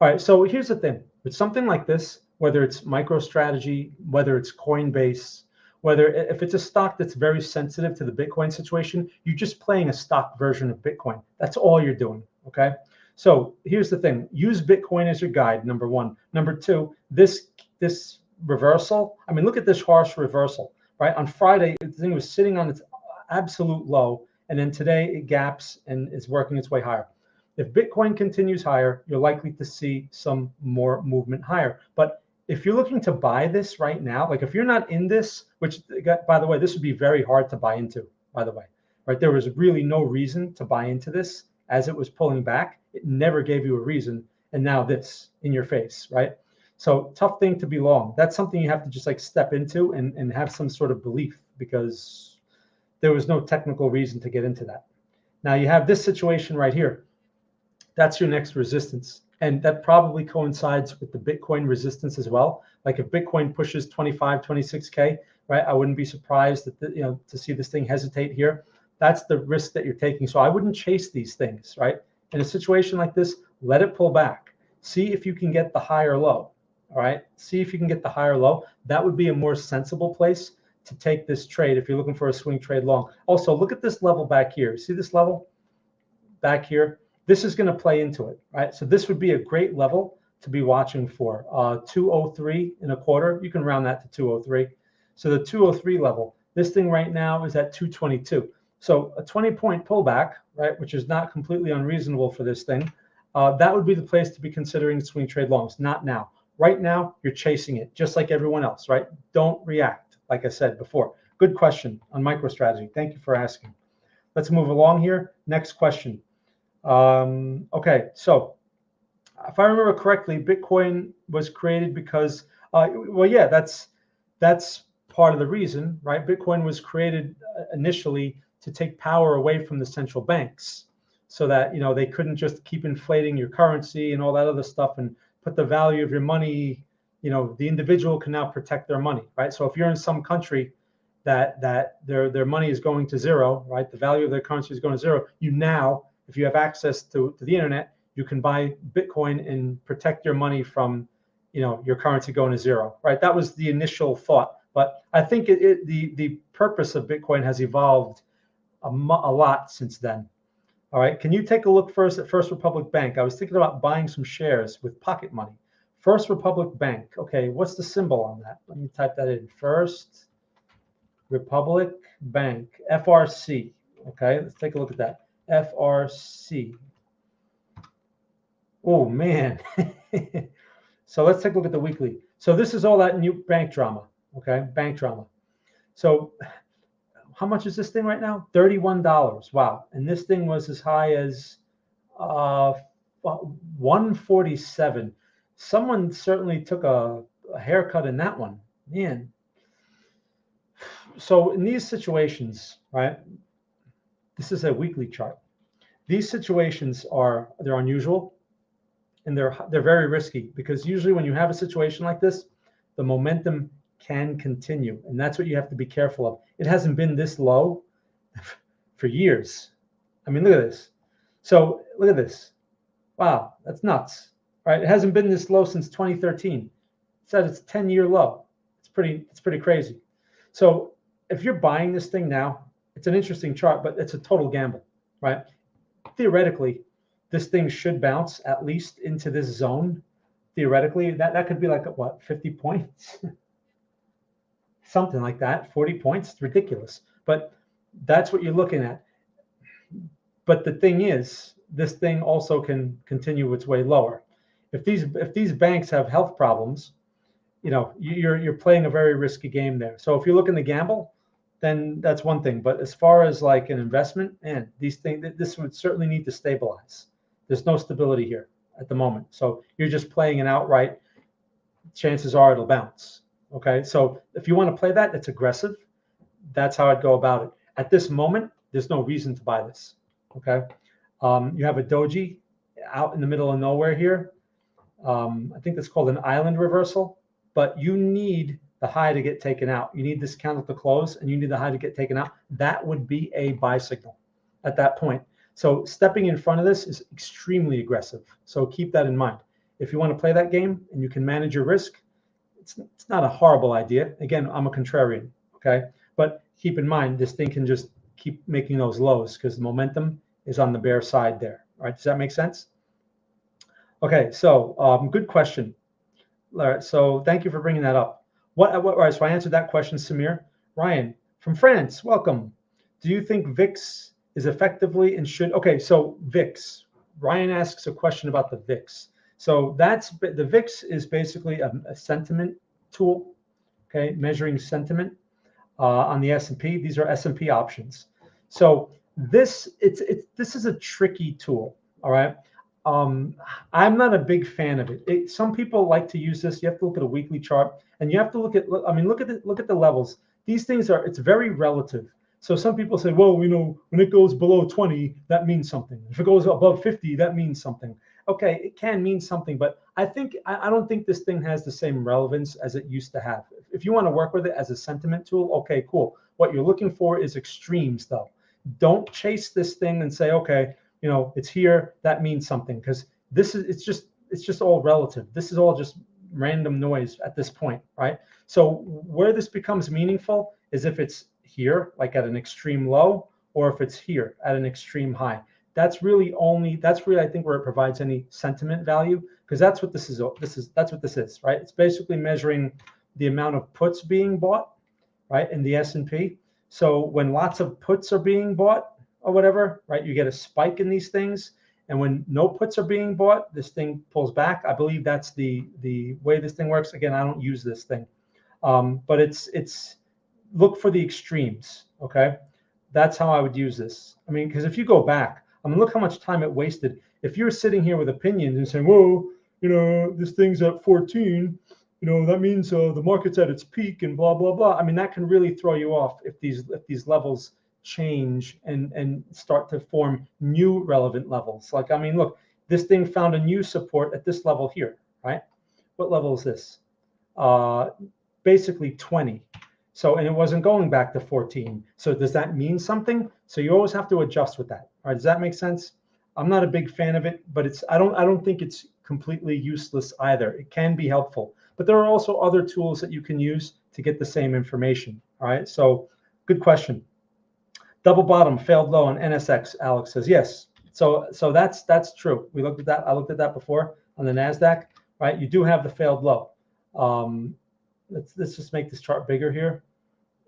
All right, so here's the thing. With something like this, whether it's MicroStrategy, whether it's Coinbase, whether if it's a stock that's very sensitive to the Bitcoin situation, you're just playing a stock version of Bitcoin. That's all you're doing, okay? So here's the thing. Use Bitcoin as your guide, number one. Number two, this reversal, I mean, look at this harsh reversal, right? On Friday, the thing was sitting on its absolute low, and then today it gaps and is working its way higher. If Bitcoin continues higher, you're likely to see some more movement higher. But if you're looking to buy this right now, like if you're not in this, which by the way, this would be very hard to buy into, by the way, right? There was really no reason to buy into this as it was pulling back. It never gave you a reason. And now this in your face, right? So tough thing to be long. That's something you have to just like step into and have some sort of belief, because there was no technical reason to get into that. Now you have this situation right here. That's your next resistance. And that probably coincides with the Bitcoin resistance as well. Like if Bitcoin pushes 25, 26K, right? I wouldn't be surprised that, to see this thing hesitate here. That's the risk that you're taking. So I wouldn't chase these things, right? In a situation like this, let it pull back. See if you can get the higher low, all right? See if you can get the higher low. That would be a more sensible place to take this trade if you're looking for a swing trade long. Also, look at this level back here. See this level back here? This is going to play into it, right? So this would be a great level to be watching for. 203 and a quarter. You can round that to 203. So the 203 level, this thing right now is at 222. So a 20-point pullback, right, which is not completely unreasonable for this thing, that would be the place to be considering swing trade longs, not now. Right now, you're chasing it, just like everyone else, right? Don't react, like I said before. Good question on MicroStrategy. Thank you for asking. Let's move along here. Next question. Okay, so if I remember correctly, Bitcoin was created because, well, yeah, that's part of the reason, right? Bitcoin was created initially to take power away from the central banks, so that they couldn't just keep inflating your currency and all that other stuff and put the value of your money. The individual can now protect their money, right? So if you're in some country that their money is going to zero, right? The value of their currency is going to zero. If you have access to the internet, you can buy Bitcoin and protect your money from, your currency going to zero, right? That was the initial thought. But I think the purpose of Bitcoin has evolved a lot since then. All right, can you take a look first at First Republic Bank? I was thinking about buying some shares with pocket money. First Republic Bank. Okay, what's the symbol on that? Let me type that in. First Republic Bank, FRC. Okay, let's take a look at that. FRC. Oh man. So let's take a look at the weekly. So this is all that new bank drama. Okay, bank drama. So how much is this thing right now? $31. Wow. And this thing was as high as 147. Someone certainly took a haircut in that one, man. So in these situations, right? This is a weekly chart. These situations they're unusual, and they're very risky, because usually when you have a situation like this, the momentum can continue, and that's what you have to be careful of. It hasn't been this low for years. I mean, look at this. So look at this. Wow, that's nuts, right? It hasn't been this low since 2013. It said it's 10-year low. It's pretty crazy. So if you're buying this thing now, it's an interesting chart, but it's a total gamble, right? Theoretically, this thing should bounce at least into this zone. Theoretically, that could be like what, 50 points? Something like that, 40 points. It's ridiculous, but that's what you're looking at. But the thing is, this thing also can continue its way lower. If these banks have health problems, you're playing a very risky game there. So if you're looking to gamble, then that's one thing. But as far as like an investment, man, these things, this would certainly need to stabilize. There's no stability here at the moment. So you're just playing an outright, chances are it'll bounce. Okay, so if you want to play that, it's aggressive. That's how I'd go about it. At this moment, there's no reason to buy this. Okay, you have a doji out in the middle of nowhere here. I think that's called an island reversal, but you need the high to get taken out. You need this candle to close, and you need the high to get taken out. That would be a buy signal at that point. So stepping in front of this is extremely aggressive. So keep that in mind. If you want to play that game and you can manage your risk, it's not a horrible idea. Again, I'm a contrarian, okay? But keep in mind, this thing can just keep making those lows because the momentum is on the bear side there. All right, does that make sense? Okay, so good question. All right, so thank you for bringing that up. All right, so I answered that question, Samir. Ryan from France, welcome. Do you think VIX is effectively and should, okay, so VIX, Ryan asks a question about the VIX. So the VIX is basically a sentiment tool, okay, measuring sentiment on the S&P. These are S&P options. So this is a tricky tool, all right? I'm not a big fan of it. Some people like to use this. You have to look at a weekly chart, and you have to look at, I mean, look at the levels. These things it's very relative. So some people say, well, you know, when it goes below 20, that means something. If it goes above 50, that means something. Okay, it can mean something, but I don't think this thing has the same relevance as it used to have. If you want to work with it as a sentiment tool, okay, cool. What you're looking for is extremes, though. Don't chase this thing and say, okay, you know, it's here, that means something, because it's just all relative. This is all just random noise at this point, right? So where this becomes meaningful is if it's here, like at an extreme low, or if it's here at an extreme high. That's really I think where it provides any sentiment value, because that's what this is. That's what this is, right? It's basically measuring the amount of puts being bought, right, in the S&P. So when lots of puts are being bought or whatever, right, you get a spike in these things. And when no puts are being bought, this thing pulls back. I believe that's the way this thing works. Again, I don't use this thing, but it's look for the extremes. Okay, that's how I would use this. I mean, because if you go back, I mean, look how much time it wasted. If you're sitting here with opinions and saying, whoa, you know, this thing's at 14, you know, that means the market's at its peak and blah, blah, blah. I mean, that can really throw you off if these levels change and start to form new relevant levels. Like, I mean, look, this thing found a new support at this level here, right? What level is this? Basically 20. So, and it wasn't going back to 14. So does that mean something? So you always have to adjust with that. All right, does that make sense? I'm not a big fan of it, but I don't think it's completely useless either. It can be helpful, but there are also other tools that you can use to get the same information. All right, so good question. Double bottom failed low on NSX, Alex says. Yes. So that's true. We looked at that. I looked at that before on the NASDAQ, right? You do have the failed low. Let's just make this chart bigger here.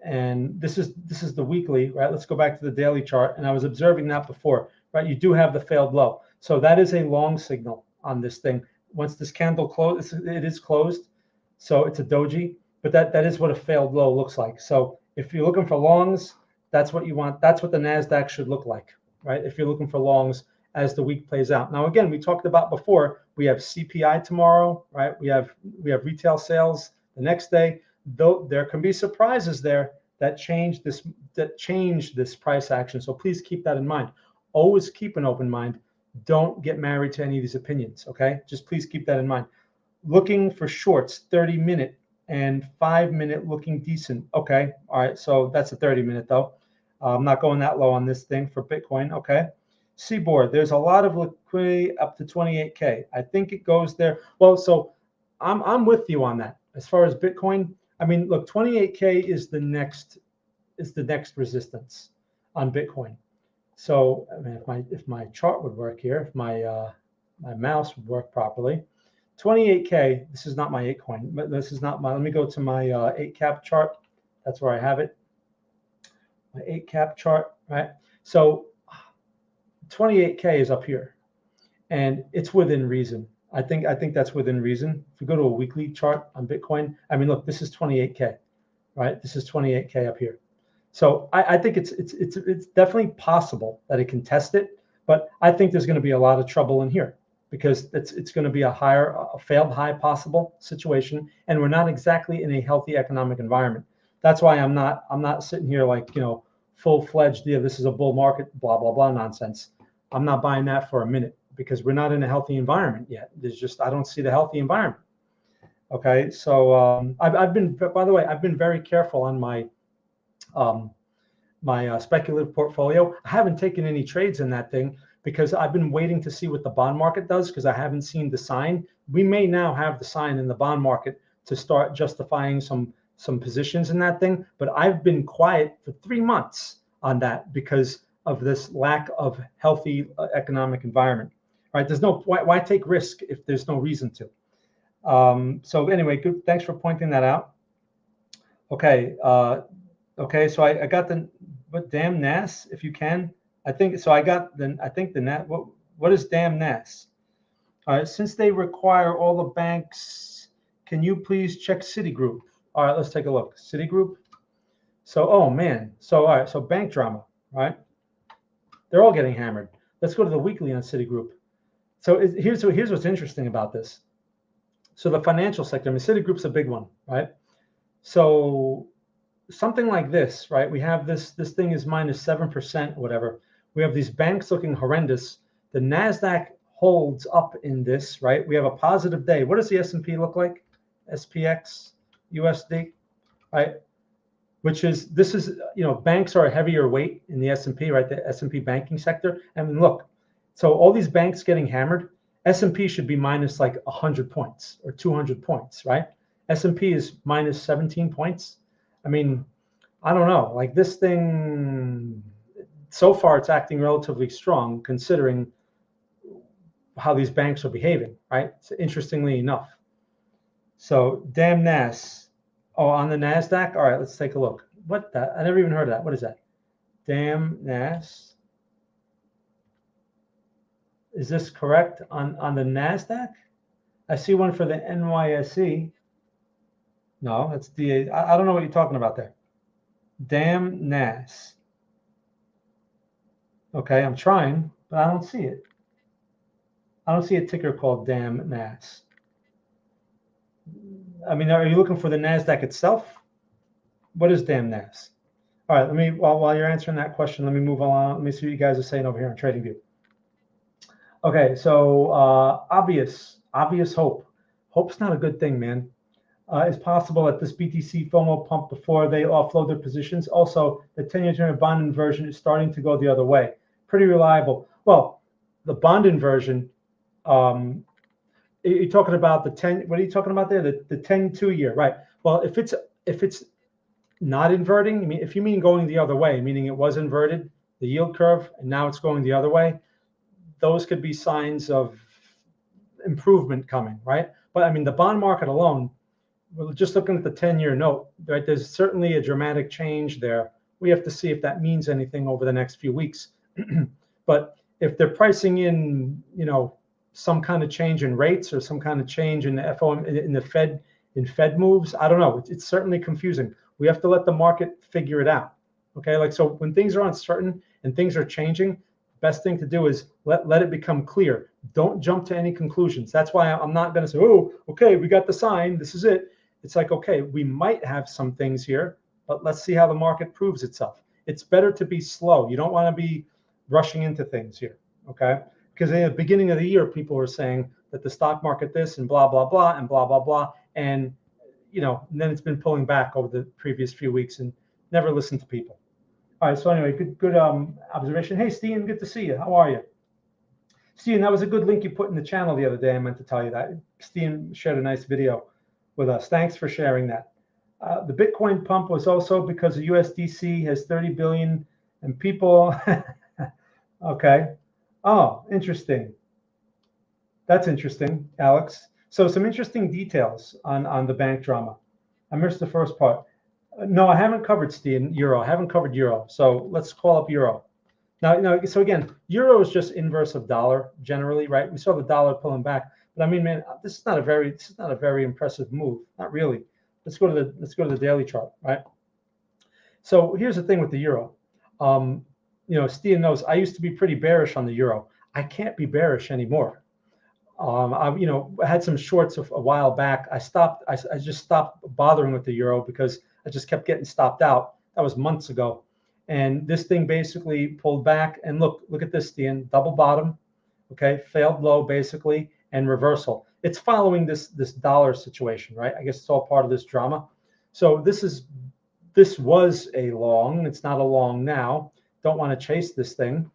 And this is the weekly, right? Let's go back to the daily chart. And I was observing that before, right? You do have the failed low. So that is a long signal on this thing. Once this candle closed, it is closed. So it's a doji, but that is what a failed low looks like. So if you're looking for longs, that's what you want. That's what the NASDAQ should look like, right? If you're looking for longs as the week plays out. Now, again, we talked about before, we have CPI tomorrow, right? We have retail sales the next day. Though there can be surprises there that change this price action. So please keep that in mind. Always keep an open mind. Don't get married to any of these opinions, okay? Just please keep that in mind. Looking for shorts, 30-minute and 5-minute looking decent. Okay, all right, so that's a 30-minute though. I'm not going that low on this thing for Bitcoin, okay? Seaboard, there's a lot of liquidity up to 28K. I think it goes there. Well, so I'm with you on that. As far as Bitcoin, I mean, look, 28K is the next resistance on Bitcoin. So I mean, if my chart would work here, if my mouse would work properly, 28K. This is not my 8 coin. This is not my. Let me go to my 8 cap chart. That's where I have it. My 8 cap chart, right? So 28K is up here, and it's within reason. I think that's within reason. If you go to a weekly chart on Bitcoin, I mean, look, this is 28K, right? This is 28K up here. So I think it's definitely possible that it can test it, but I think there's going to be a lot of trouble in here because it's going to be a failed high possible situation, and we're not exactly in a healthy economic environment. That's why I'm not sitting here like, full-fledged, yeah, this is a bull market, blah blah blah nonsense. I'm not buying that for a minute because we're not in a healthy environment yet. I don't see the healthy environment. Okay, so I've been, by the way, I've been very careful on um, my speculative portfolio. I haven't taken any trades in that thing because I've been waiting to see what the bond market does because I haven't seen the sign. We may now have the sign in the bond market to start justifying some positions in that thing, but I've been quiet for 3 months on that because of this lack of healthy economic environment. Right? There's no why take risk if there's no reason to. So anyway, good. Thanks for pointing that out. Okay. Okay. So I got what damn NAS, if you can. I think so. I think the NAS. What is damn NAS? All right. Since they require all the banks, can you please check Citigroup? All right. Let's take a look. Citigroup. So, oh man. So, all right. So bank drama, right? They're all getting hammered. Let's go to the weekly on Citigroup. So here's what's interesting about this. So the financial sector, I mean, Citigroup's a big one, right? So something like this, right? We have this thing is minus 7%, whatever. We have these banks looking horrendous. The NASDAQ holds up in this, right? We have a positive day. What does the S&P look like? SPX, USD, right? This is, banks are a heavier weight in the S&P, right? The S&P banking sector. And look, so all these banks getting hammered, S&P should be minus like 100 points or 200 points, right? S&P is minus 17 points. I mean, I don't know. Like this thing, so far it's acting relatively strong considering how these banks are behaving, right? So interestingly enough. So damn NAS. Oh, on the NASDAQ? All right, let's take a look. What that? I never even heard of that. What is that? Damn NAS. Is this correct on the NASDAQ? I see one for the NYSE. No, that's DA. I don't know what you're talking about there. Damn NAS. Okay, I'm trying, but I don't see it. I don't see a ticker called damn NAS. I mean, are you looking for the NASDAQ itself? What is damn NAS? All right, let me, while you're answering that question, let me move along. Let me see what you guys are saying over here on TradingView. Okay, so obvious hope. Hope's not a good thing, man. It's possible that this BTC FOMO pump before they offload their positions. Also, the 10-year term bond inversion is starting to go the other way. Pretty reliable. Well, the bond inversion, you're talking about the 10, what are you talking about there? The 10 2-year, right? Well, if it's not inverting, I mean, if you mean going the other way, meaning it was inverted, the yield curve, and now it's going the other way, those could be signs of improvement coming, right? But I mean, the bond market alone, we're just looking at the 10-year note, right? There's certainly a dramatic change there. We have to see if that means anything over the next few weeks. But if they're pricing in, some kind of change in rates or some kind of change in the FOM in the Fed moves, I don't know. It's certainly confusing. We have to let the market figure it out. Okay, like so when things are uncertain and things are changing, best thing to do is let it become clear. Don't jump to any conclusions. That's why I'm not going to say, oh, okay, we got the sign. This is it. It's like, okay, we might have some things here, but let's see how the market proves itself. It's better to be slow. You don't want to be rushing into things here, okay? Because in the beginning of the year, people were saying that the stock market this and blah, blah, blah, and blah, blah, blah. And, and then it's been pulling back over the previous few weeks and never listened to people. All right, so anyway, good observation. Hey, Steen, good to see you. How are you? Steen, that was a good link you put in the channel the other day. I meant to tell you that. Steen shared a nice video with us. Thanks for sharing that. The Bitcoin pump was also because the USDC has 30 billion and people. Okay. Oh, interesting. That's interesting, Alex. So some interesting details on the bank drama. I missed the first part. No, I haven't covered euro. I haven't covered euro. So let's call up euro. Now, so again, euro is just inverse of dollar generally, right? We saw the dollar pulling back, but I mean, man, this is not a very impressive move. Not really. Let's go to the daily chart, right? So here's the thing with the euro. Stian knows I used to be pretty bearish on the euro. I can't be bearish anymore. I had some shorts a while back. I stopped. I just stopped bothering with the euro because I just kept getting stopped out. That was months ago, and this thing basically pulled back. And look at this, Stian, double bottom, okay, failed low basically, and reversal. It's following this dollar situation, right? I guess it's all part of this drama. So this was a long. It's not a long now. Don't want to chase this thing.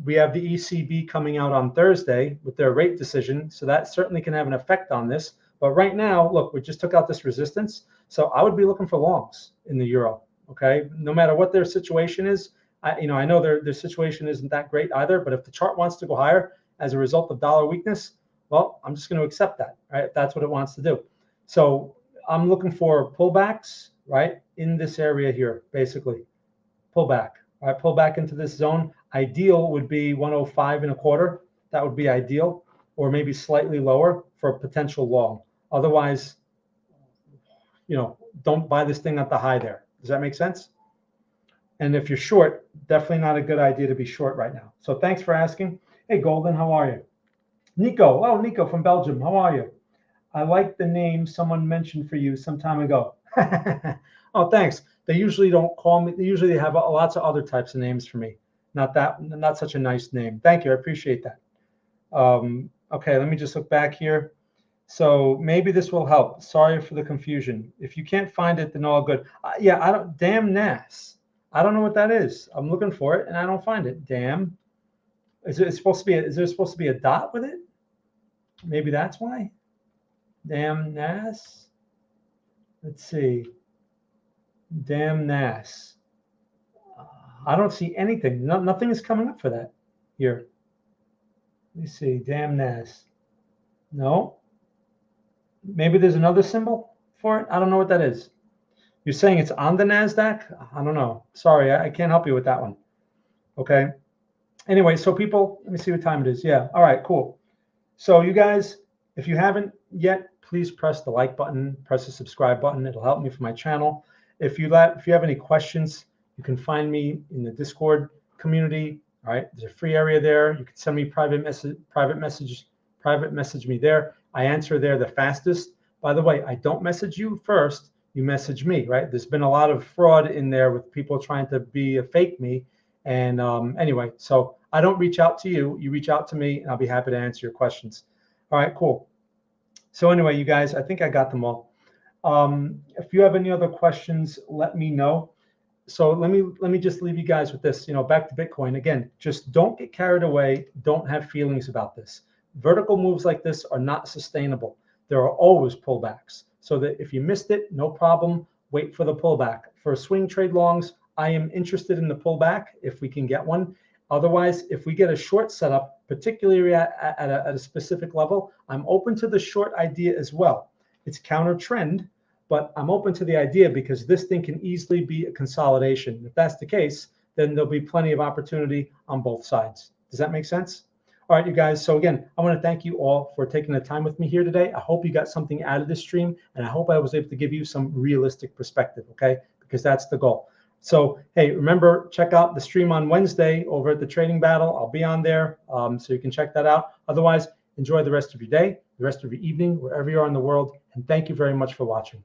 We have the ECB coming out on Thursday with their rate decision, so that certainly can have an effect on this. But right now, look, we just took out this resistance, so I would be looking for longs in the euro. Okay, no matter what their situation is, I know their situation isn't that great either. But if the chart wants to go higher as a result of dollar weakness, well, I'm just going to accept that, right? If that's what it wants to do. So I'm looking for pullbacks, right, in this area here, basically. Pullback. All right, pull back into this zone. Ideal would be 105 and a quarter. That would be ideal, or maybe slightly lower for a potential long. Otherwise, don't buy this thing at the high there. Does that make sense? And if you're short, definitely not a good idea to be short right now. So thanks for asking. Hey, Golden, how are you? Nico. Oh, Nico from Belgium. How are you? I like the name someone mentioned for you some time ago. Oh, thanks. They usually don't call me. They have lots of other types of names for me. Not such a nice name. Thank you. I appreciate that. Okay, let me just look back here. So maybe this will help. Sorry for the confusion. If you can't find it, then all good. Yeah, I don't. Damn NAS. I don't know what that is. I'm looking for it and I don't find it. Damn. Is there supposed to be a dot with it? Maybe that's why. Damn NAS. Let's see. Damn NAS. I don't see anything. Nothing is coming up for that here. Let me see. Damn NAS. No. Maybe there's another symbol for it. I don't know what that is. You're saying it's on the NASDAQ? I don't know. Sorry, I can't help you with that one. Okay. Anyway, so people, let me see what time it is. Yeah. All right, cool. So you guys, if you haven't yet, please press the like button, press the subscribe button. It'll help me for my channel. If you have any questions, you can find me in the Discord community. All right, there's a free area there. You can send me private message me there. I answer there the fastest. By the way, I don't message you first. You message me, right? There's been a lot of fraud in there with people trying to be a fake me. And anyway, so I don't reach out to you. You reach out to me, and I'll be happy to answer your questions. All right, cool. So anyway, you guys, I think I got them all. If you have any other questions, let me know. So let me just leave you guys with this. Back to Bitcoin again. Just don't get carried away. Don't have feelings about this. Vertical moves like this are not sustainable. There are always pullbacks. So that if you missed it, no problem. Wait for the pullback. For swing trade longs, I am interested in the pullback if we can get one. Otherwise, if we get a short setup, particularly at a specific level, I'm open to the short idea as well. It's counter trend, but I'm open to the idea because this thing can easily be a consolidation. If that's the case, then there'll be plenty of opportunity on both sides. Does that make sense? All right, you guys. So again, I want to thank you all for taking the time with me here today. I hope you got something out of this stream, and I hope I was able to give you some realistic perspective, okay? Because that's the goal. So, hey, remember, check out the stream on Wednesday over at the Trading Battle. I'll be on there, so you can check that out. Otherwise, enjoy the rest of your day, the rest of your evening, wherever you are in the world, and thank you very much for watching.